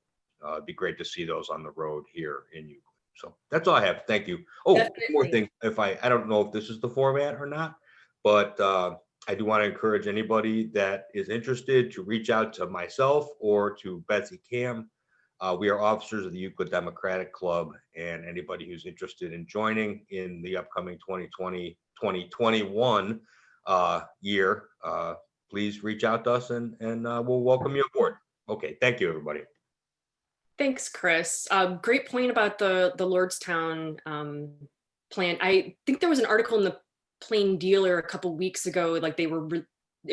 It'd be great to see those on the road here in Euclid. So that's all I have. Thank you. Oh, one more thing. If I don't know if this is the format or not, but I do want to encourage anybody that is interested to reach out to myself or to Betsy Cam. We are officers of the Euclid Democratic Club, and anybody who's interested in joining in the upcoming 2020-2021 year, please reach out to us and we'll welcome you aboard. Okay, thank you, everybody. Thanks, Chris. Great point about the Lordstown plant. I think there was an article in the Plain Dealer a couple weeks ago, like it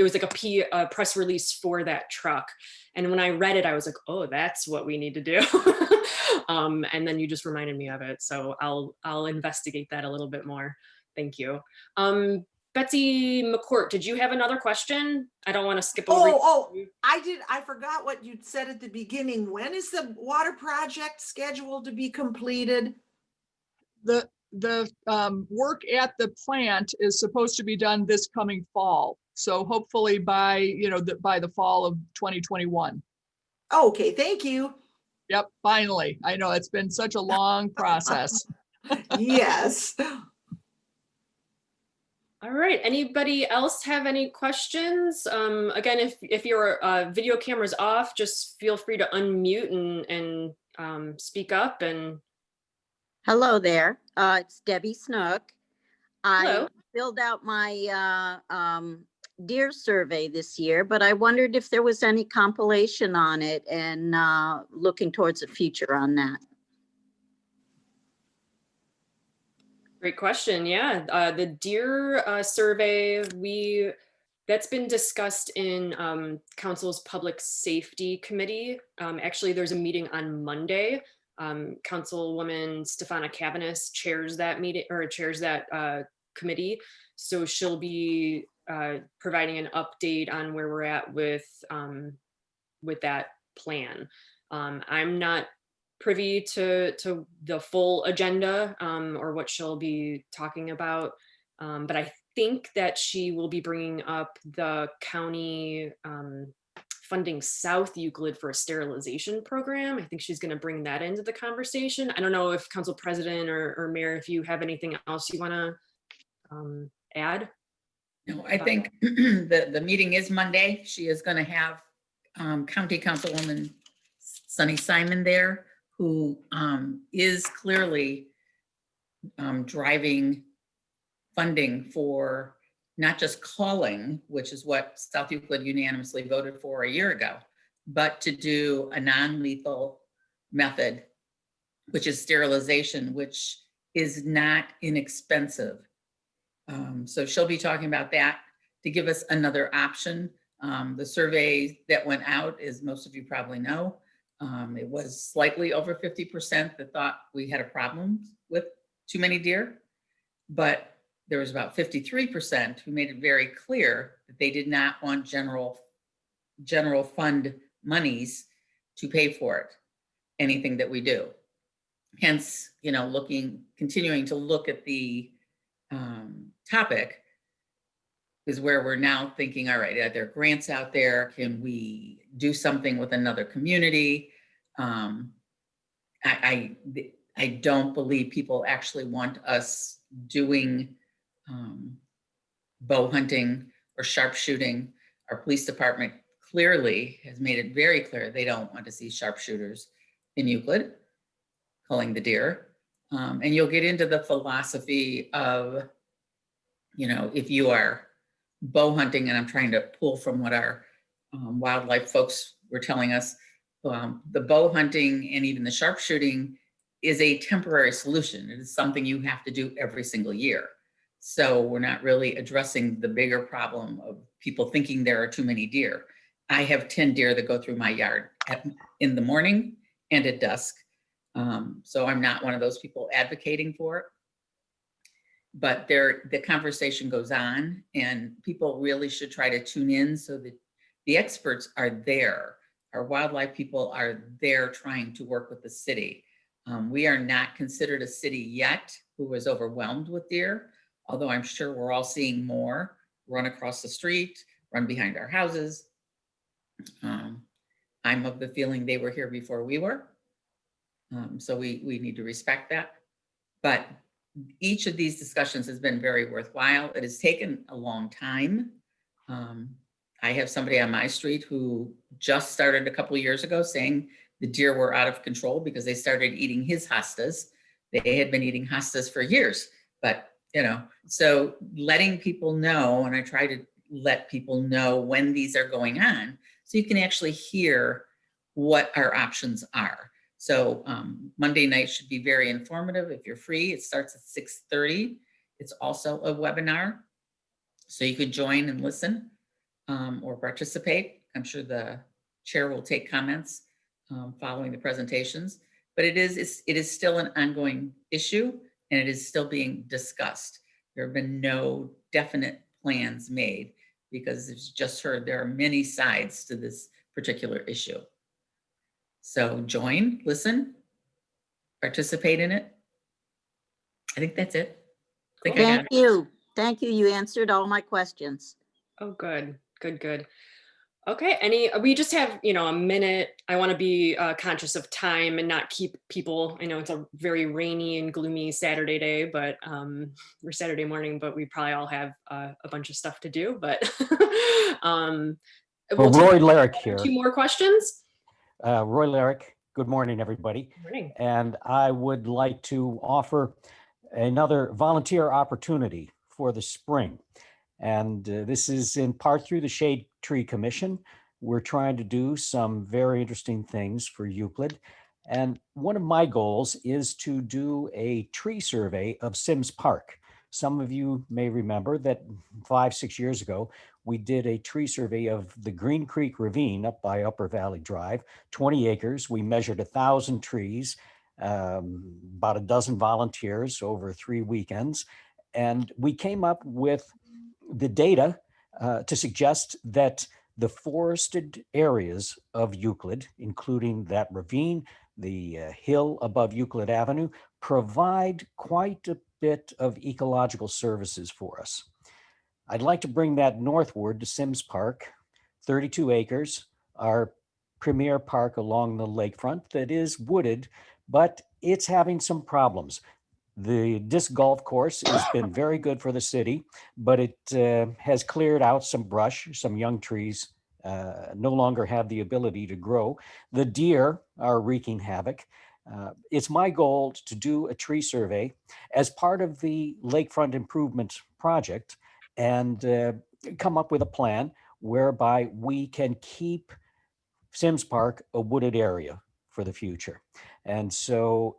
was like a press release for that truck. And when I read it, I was like, oh, that's what we need to do. And then you just reminded me of it. So I'll investigate that a little bit more. Thank you. Betsy McCourt, did you have another question? I don't want to skip over. I did. I forgot what you said at the beginning. When is the water project scheduled to be completed? The work at the plant is supposed to be done this coming fall. So hopefully by the fall of 2021. Okay, thank you. Yep, finally. I know it's been such a long process. Yes. All right. Anybody else have any questions? Again, if your video camera's off, just feel free to unmute and speak up. And hello there. It's Debbie Snook. Hello. I filled out my deer survey this year, but I wondered if there was any compilation on it and looking towards the future on that. Great question. Yeah, the deer survey, that's been discussed in Council's Public Safety Committee. Actually, there's a meeting on Monday. Councilwoman Stefana Cavanis chairs that meeting or chairs that committee. So she'll be providing an update on where we're at with that plan. I'm not privy to the full agenda or what she'll be talking about, but I think that she will be bringing up the county funding South Euclid for a sterilization program. I think she's going to bring that into the conversation. I don't know if Council President or Mayor, if you have anything else you want to add. No, I think the meeting is Monday. She is going to have County Councilwoman Sunny Simon there, who is clearly driving funding for not just culling, which is what South Euclid unanimously voted for a year ago, but to do a non-lethal method, which is sterilization, which is not inexpensive. So she'll be talking about that to give us another option. The survey that went out, as most of you probably know, it was slightly over 50% that thought we had a problem with too many deer, but there was about 53% who made it very clear that they did not want general fund monies to pay for it, anything that we do. Hence, continuing to look at the topic is where we're now thinking, all right, are there grants out there? Can we do something with another community? I don't believe people actually want us doing bow hunting or sharpshooting. Our police department clearly has made it very clear they don't want to see sharpshooters in Euclid culling the deer. And you'll get into the philosophy of, if you are bow hunting, and I'm trying to pull from what our wildlife folks were telling us, the bow hunting and even the sharpshooting is a temporary solution. It is something you have to do every single year. So we're not really addressing the bigger problem of people thinking there are too many deer. I have 10 deer that go through my yard in the morning and at dusk. So I'm not one of those people advocating for it. But the conversation goes on, and people really should try to tune in so that the experts are there. Our wildlife people are there trying to work with the city. We are not considered a city yet who is overwhelmed with deer, although I'm sure we're all seeing more run across the street, run behind our houses. I'm of the feeling they were here before we were. So we need to respect that. But each of these discussions has been very worthwhile. It has taken a long time. I have somebody on my street who just started a couple of years ago saying the deer were out of control because they started eating his hostas. They had been eating hostas for years, but so letting people know, and I try to let people know when these are going on so you can actually hear what our options are. So Monday night should be very informative. If you're free, it starts at 6:30. It's also a webinar, so you could join and listen or participate. I'm sure the chair will take comments following the presentations, but it is still an ongoing issue, and it is still being discussed. There have been no definite plans made because, as you just heard, there are many sides to this particular issue. So join, listen, participate in it. I think that's it. I got Thank it. you. Thank you. You answered all my questions. Oh, good. Okay, we just have, a minute. I want to be conscious of time and not keep people, I know it's a very rainy and gloomy Saturday day, but or Saturday morning, but we probably all have a bunch of stuff to do, but Well, we'll take Roy Larrick here. 2 more questions. Roy Larrick, good morning, everybody. Morning. And I would like to offer another volunteer opportunity for the spring. And this is in part through the Shade Tree Commission. We're trying to do some very interesting things for Euclid. And one of my goals is to do a tree survey of Sims Park. Some of you may remember that 5-6 years ago, we did a tree survey of the Green Creek Ravine up by Upper Valley Drive, 20 acres. We measured 1,000 trees, about a dozen volunteers over 3 weekends. And we came up with the data to suggest that the forested areas of Euclid, including that ravine, the hill above Euclid Avenue, provide quite a bit of ecological services for us. I'd like to bring that northward to Sims Park, 32 acres, our premier park along the lakefront that is wooded, but it's having some problems. The disc golf course has been very good for the city, but it has cleared out some brush. Some young trees no longer have the ability to grow. The deer are wreaking havoc. It's my goal to do a tree survey as part of the lakefront improvement project and come up with a plan whereby we can keep Sims Park a wooded area for the future. And so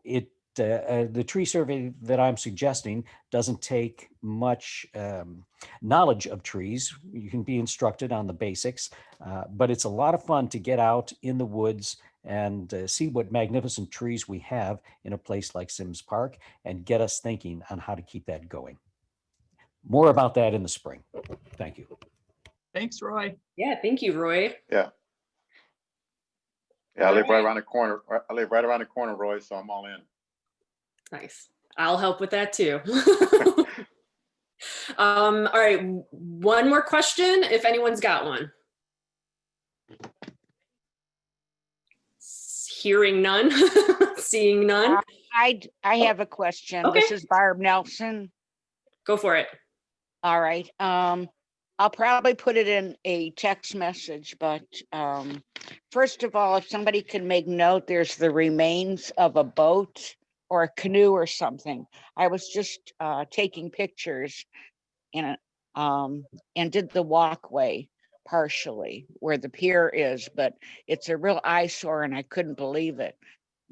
the tree survey that I'm suggesting doesn't take much knowledge of trees. You can be instructed on the basics, but it's a lot of fun to get out in the woods and see what magnificent trees we have in a place like Sims Park and get us thinking on how to keep that going. More about that in the spring. Thank you. Thanks, Roy. Yeah, thank you, Roy. Yeah. Yeah, I live right around the corner. I live right around the corner, Roy, so I'm all in. Nice. I'll help with that too. All right, one more question if anyone's got one. Hearing none, seeing none. I have a question. Okay. This is Barb Nelson. Go for it. All right. I'll probably put it in a text message, but first of all, if somebody can make note, there's the remains of a boat or a canoe or something. I was just taking pictures and did the walkway partially where the pier is, but it's a real eyesore and I couldn't believe it.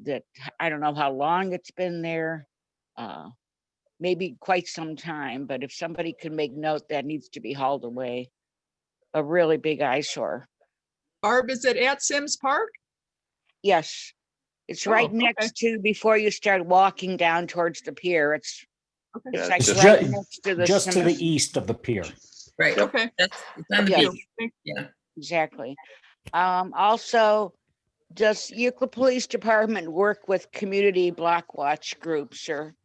That I don't know how long it's been there. Maybe quite some time, but if somebody could make note, that needs to be hauled away. A really big eyesore. Barb, is it at Sims Park? Yes, it's right next to, before you start walking down towards the pier. It's Okay. like Just, right next to the just to the Sims. east of the pier. Right. Okay. That's it's on the Yeah. beach. Yeah. Exactly. Also, does Euclid Police Department work with community block watch groups, or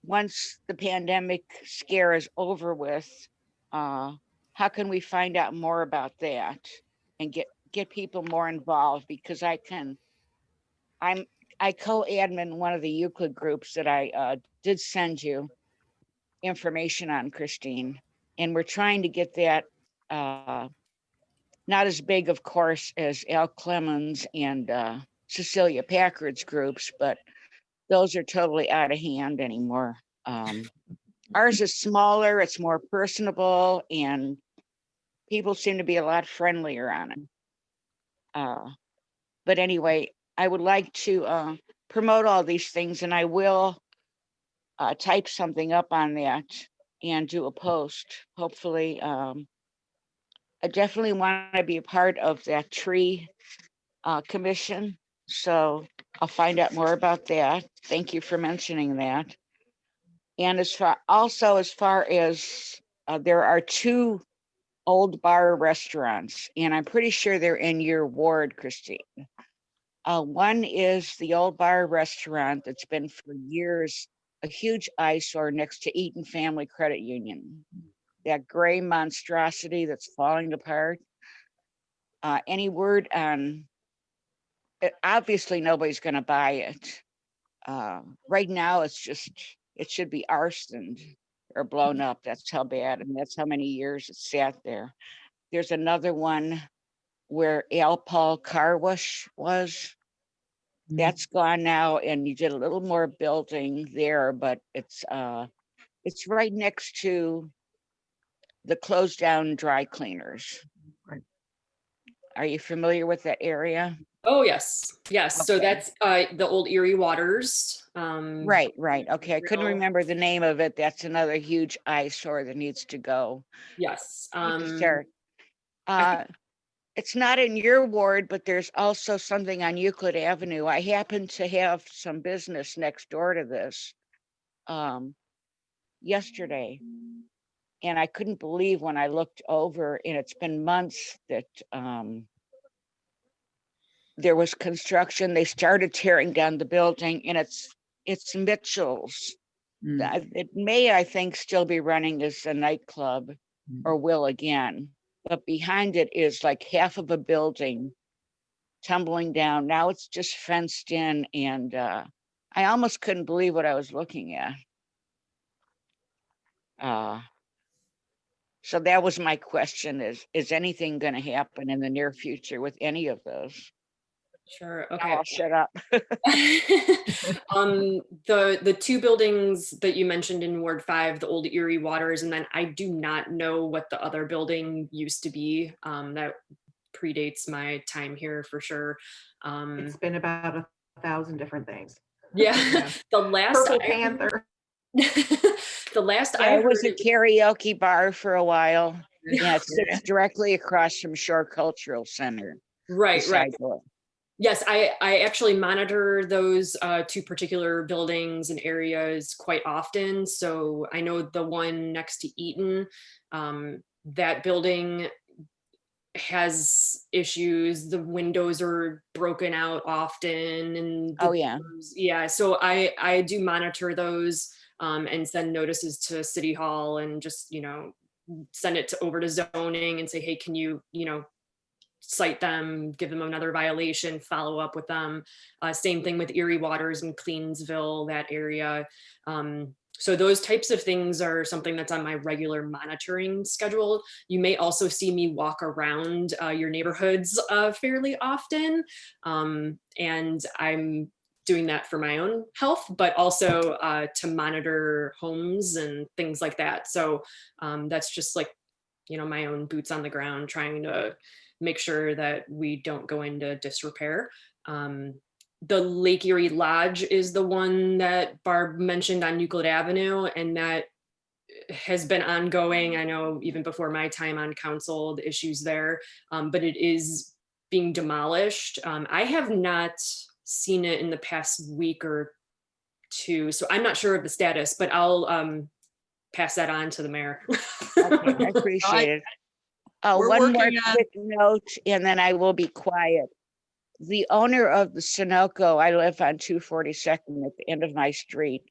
once the pandemic scare is over with, how can we find out more about that and get people more involved? Because I co-admin one of the Euclid groups that I did send you information on, Christine, and we're trying to get that not as big, of course, as Al Clemens and Cecilia Packard's groups, but those are totally out of hand anymore. Ours is smaller, it's more personable, and people seem to be a lot friendlier on it. But anyway, I would like to promote all these things, and I will type something up on that and do a post. Hopefully, I definitely want to be a part of that tree commission. So I'll find out more about that. Thank you for mentioning that. And as far as there are 2 old bar restaurants, and I'm pretty sure they're in your ward, Christine. One is the old bar restaurant that's been for years a huge eyesore next to Eaton Family Credit Union. That gray monstrosity that's falling apart. Any word on it? Obviously, nobody's going to buy it. Right now, it should be arsoned or blown up. That's how bad, and that's how many years it sat there. There's another one where Al Paul Car Wash was. That's gone now, and you did a little more building there, but it's right next to the closed down dry cleaners. Right. Are you familiar with that area? Oh, yes. Yes. So Okay. that's the old Erie Waters. Right. Okay. I couldn't remember the name of it. That's another huge eyesore that needs to go. Yes. Need to start. It's not in your ward, but there's also something on Euclid Avenue. I happen to have some business next door to this yesterday. And I couldn't believe when I looked over, and it's been months that there was construction. They started tearing down the building, and it's Mitchell's. It may, I think, still be running as a nightclub, or will again. But behind it is like half of a building tumbling down. Now it's just fenced in, and I almost couldn't believe what I was looking at. So that was my question: is anything going to happen in the near future with any of those? Sure. Now Okay. I'll shut up. The two buildings that you mentioned in Ward 5, the old Erie Waters, and then I do not know what the other building used to be. That predates my time here for sure. It's been about 1,000 different things. Yeah, Yeah. the last Purple I Panther. the last Yeah, I it was a heard, karaoke bar for a while. Yeah, it Yeah. sits directly across from Shore Cultural Center. right, beside the- Yes, I actually monitor those two particular buildings and areas quite often. So I know the one next to Eaton, that building has issues. The windows are broken out often, and Oh, yeah. yeah. So I do monitor those and send notices to City Hall and just send it over to zoning and say, hey, can you cite them, give them another violation, follow up with them. Same thing with Erie Waters and Cleansville, that area. So those types of things are something that's on my regular monitoring schedule. You may also see me walk around your neighborhoods fairly often. And I'm doing that for my own health, but also to monitor homes and things like that. So that's just like, my own boots on the ground, trying to make sure that we don't go into disrepair. The Lake Erie Lodge is the one that Barb mentioned on Euclid Avenue, and that has been ongoing. I know even before my time on council, the issues there, but it is being demolished. I have not seen it in the past week or two, so I'm not sure of the status, but I'll pass that on to the mayor. Okay, I appreciate it. We're One more working on- quick note, and then I will be quiet. The owner of the Sunoco, I live on 242nd at the end of my street.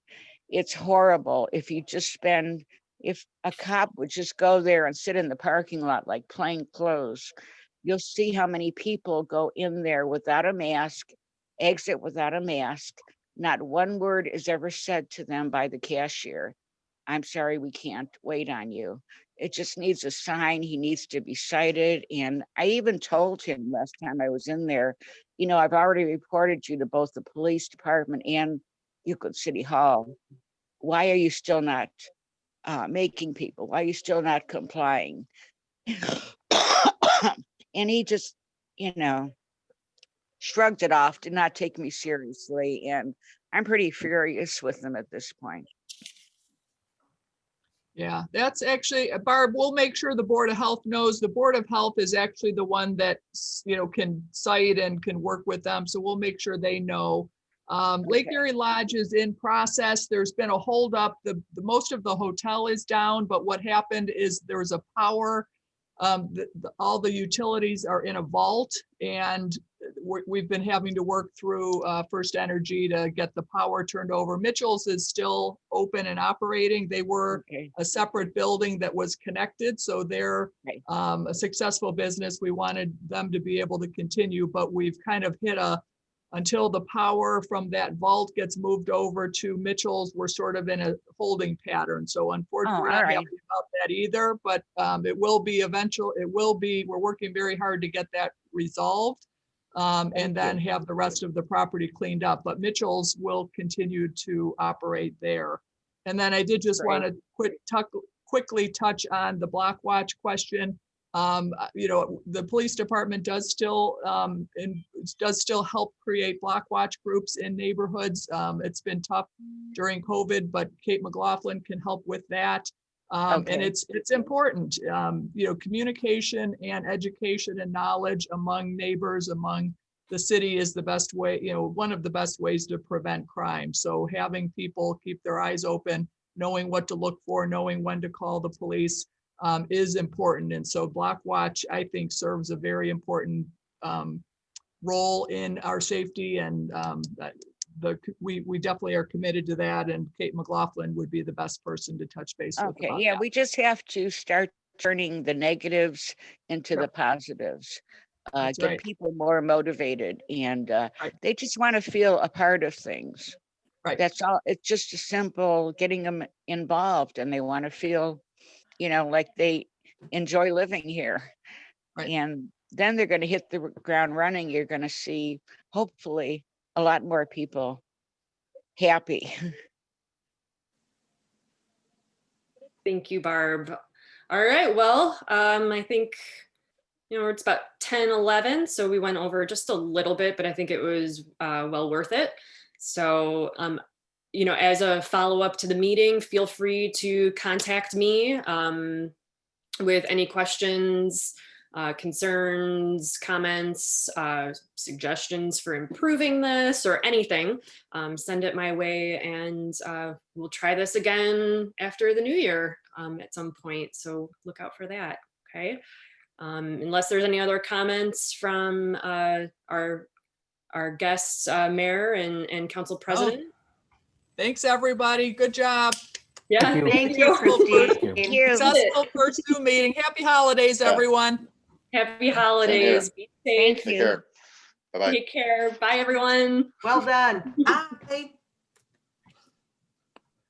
It's horrible. If a cop would just go there and sit in the parking lot like plain clothes, you'll see how many people go in there without a mask, exit without a mask. Not one word is ever said to them by the cashier. I'm sorry, we can't wait on you. It just needs a sign. He needs to be cited. And I even told him last time I was in there, I've already reported you to both the police department and Euclid City Hall. Why are you still not making people? Why are you still not complying? And he just, shrugged it off, did not take me seriously. And I'm pretty furious with him at this point. Yeah, that's actually, Barb, we'll make sure the Board of Health knows. The Board of Health is actually the one that, can cite and can work with them. So we'll make sure they know. Lake Erie Lodge is in process. There's been a holdup. The most of the hotel is down, but what happened is there was a power. All the utilities are in a vault, and we've been having to work through First Energy to get the power turned over. Mitchell's is still open and operating. They were a separate building that was connected, so they're a successful business. We wanted them to be able to continue, but we've kind of hit until the power from that vault gets moved over to Mitchell's, we're sort of in a holding pattern. So unfortunately, we're not happy about that either, but it will be eventual. We're working very hard to get that resolved and then have the rest of the property cleaned up. But Mitchell's will continue to operate there. And then I did just want to quickly touch on the block watch question. The police department does still help create block watch groups in neighborhoods. It's been tough during COVID, but Kate McLaughlin can help with that. And it's important, communication and education and knowledge among neighbors, among the city is the best way, one of the best ways to prevent crime. So having people keep their eyes open, knowing what to look for, knowing when to call the police is important. And so block watch, I think, serves a very important role in our safety, and we definitely are committed to that, and Kate McLaughlin would be the best person to touch base with. Okay, yeah, we just have to start turning the negatives into the positives. Get people more motivated, and they just want to feel a part of things. Right. That's all. It's just a simple getting them involved, and they want to feel, like they enjoy living here. Right. And then they're going to hit the ground running. You're going to see, hopefully, a lot more people happy. Thank you, Barb. All right, well, I think, it's about 10:11, so we went over just a little bit, but I think it was well worth it. So, as a follow-up to the meeting, feel free to contact me with any questions, concerns, comments, suggestions for improving this or anything. Send it my way, and we'll try this again after the new year at some point. So look out for that. Okay. Unless there's any other comments from our guests, Mayor and Council President. Thanks, everybody. Good job. Yeah, Thank you. Thank you, Christine. Thank you. Successful first Zoom meeting. Happy holidays, Yeah. everyone. Happy holidays. Be safe. Thank Take you. care. Bye-bye. Take care. Bye, everyone. Well done. Bye.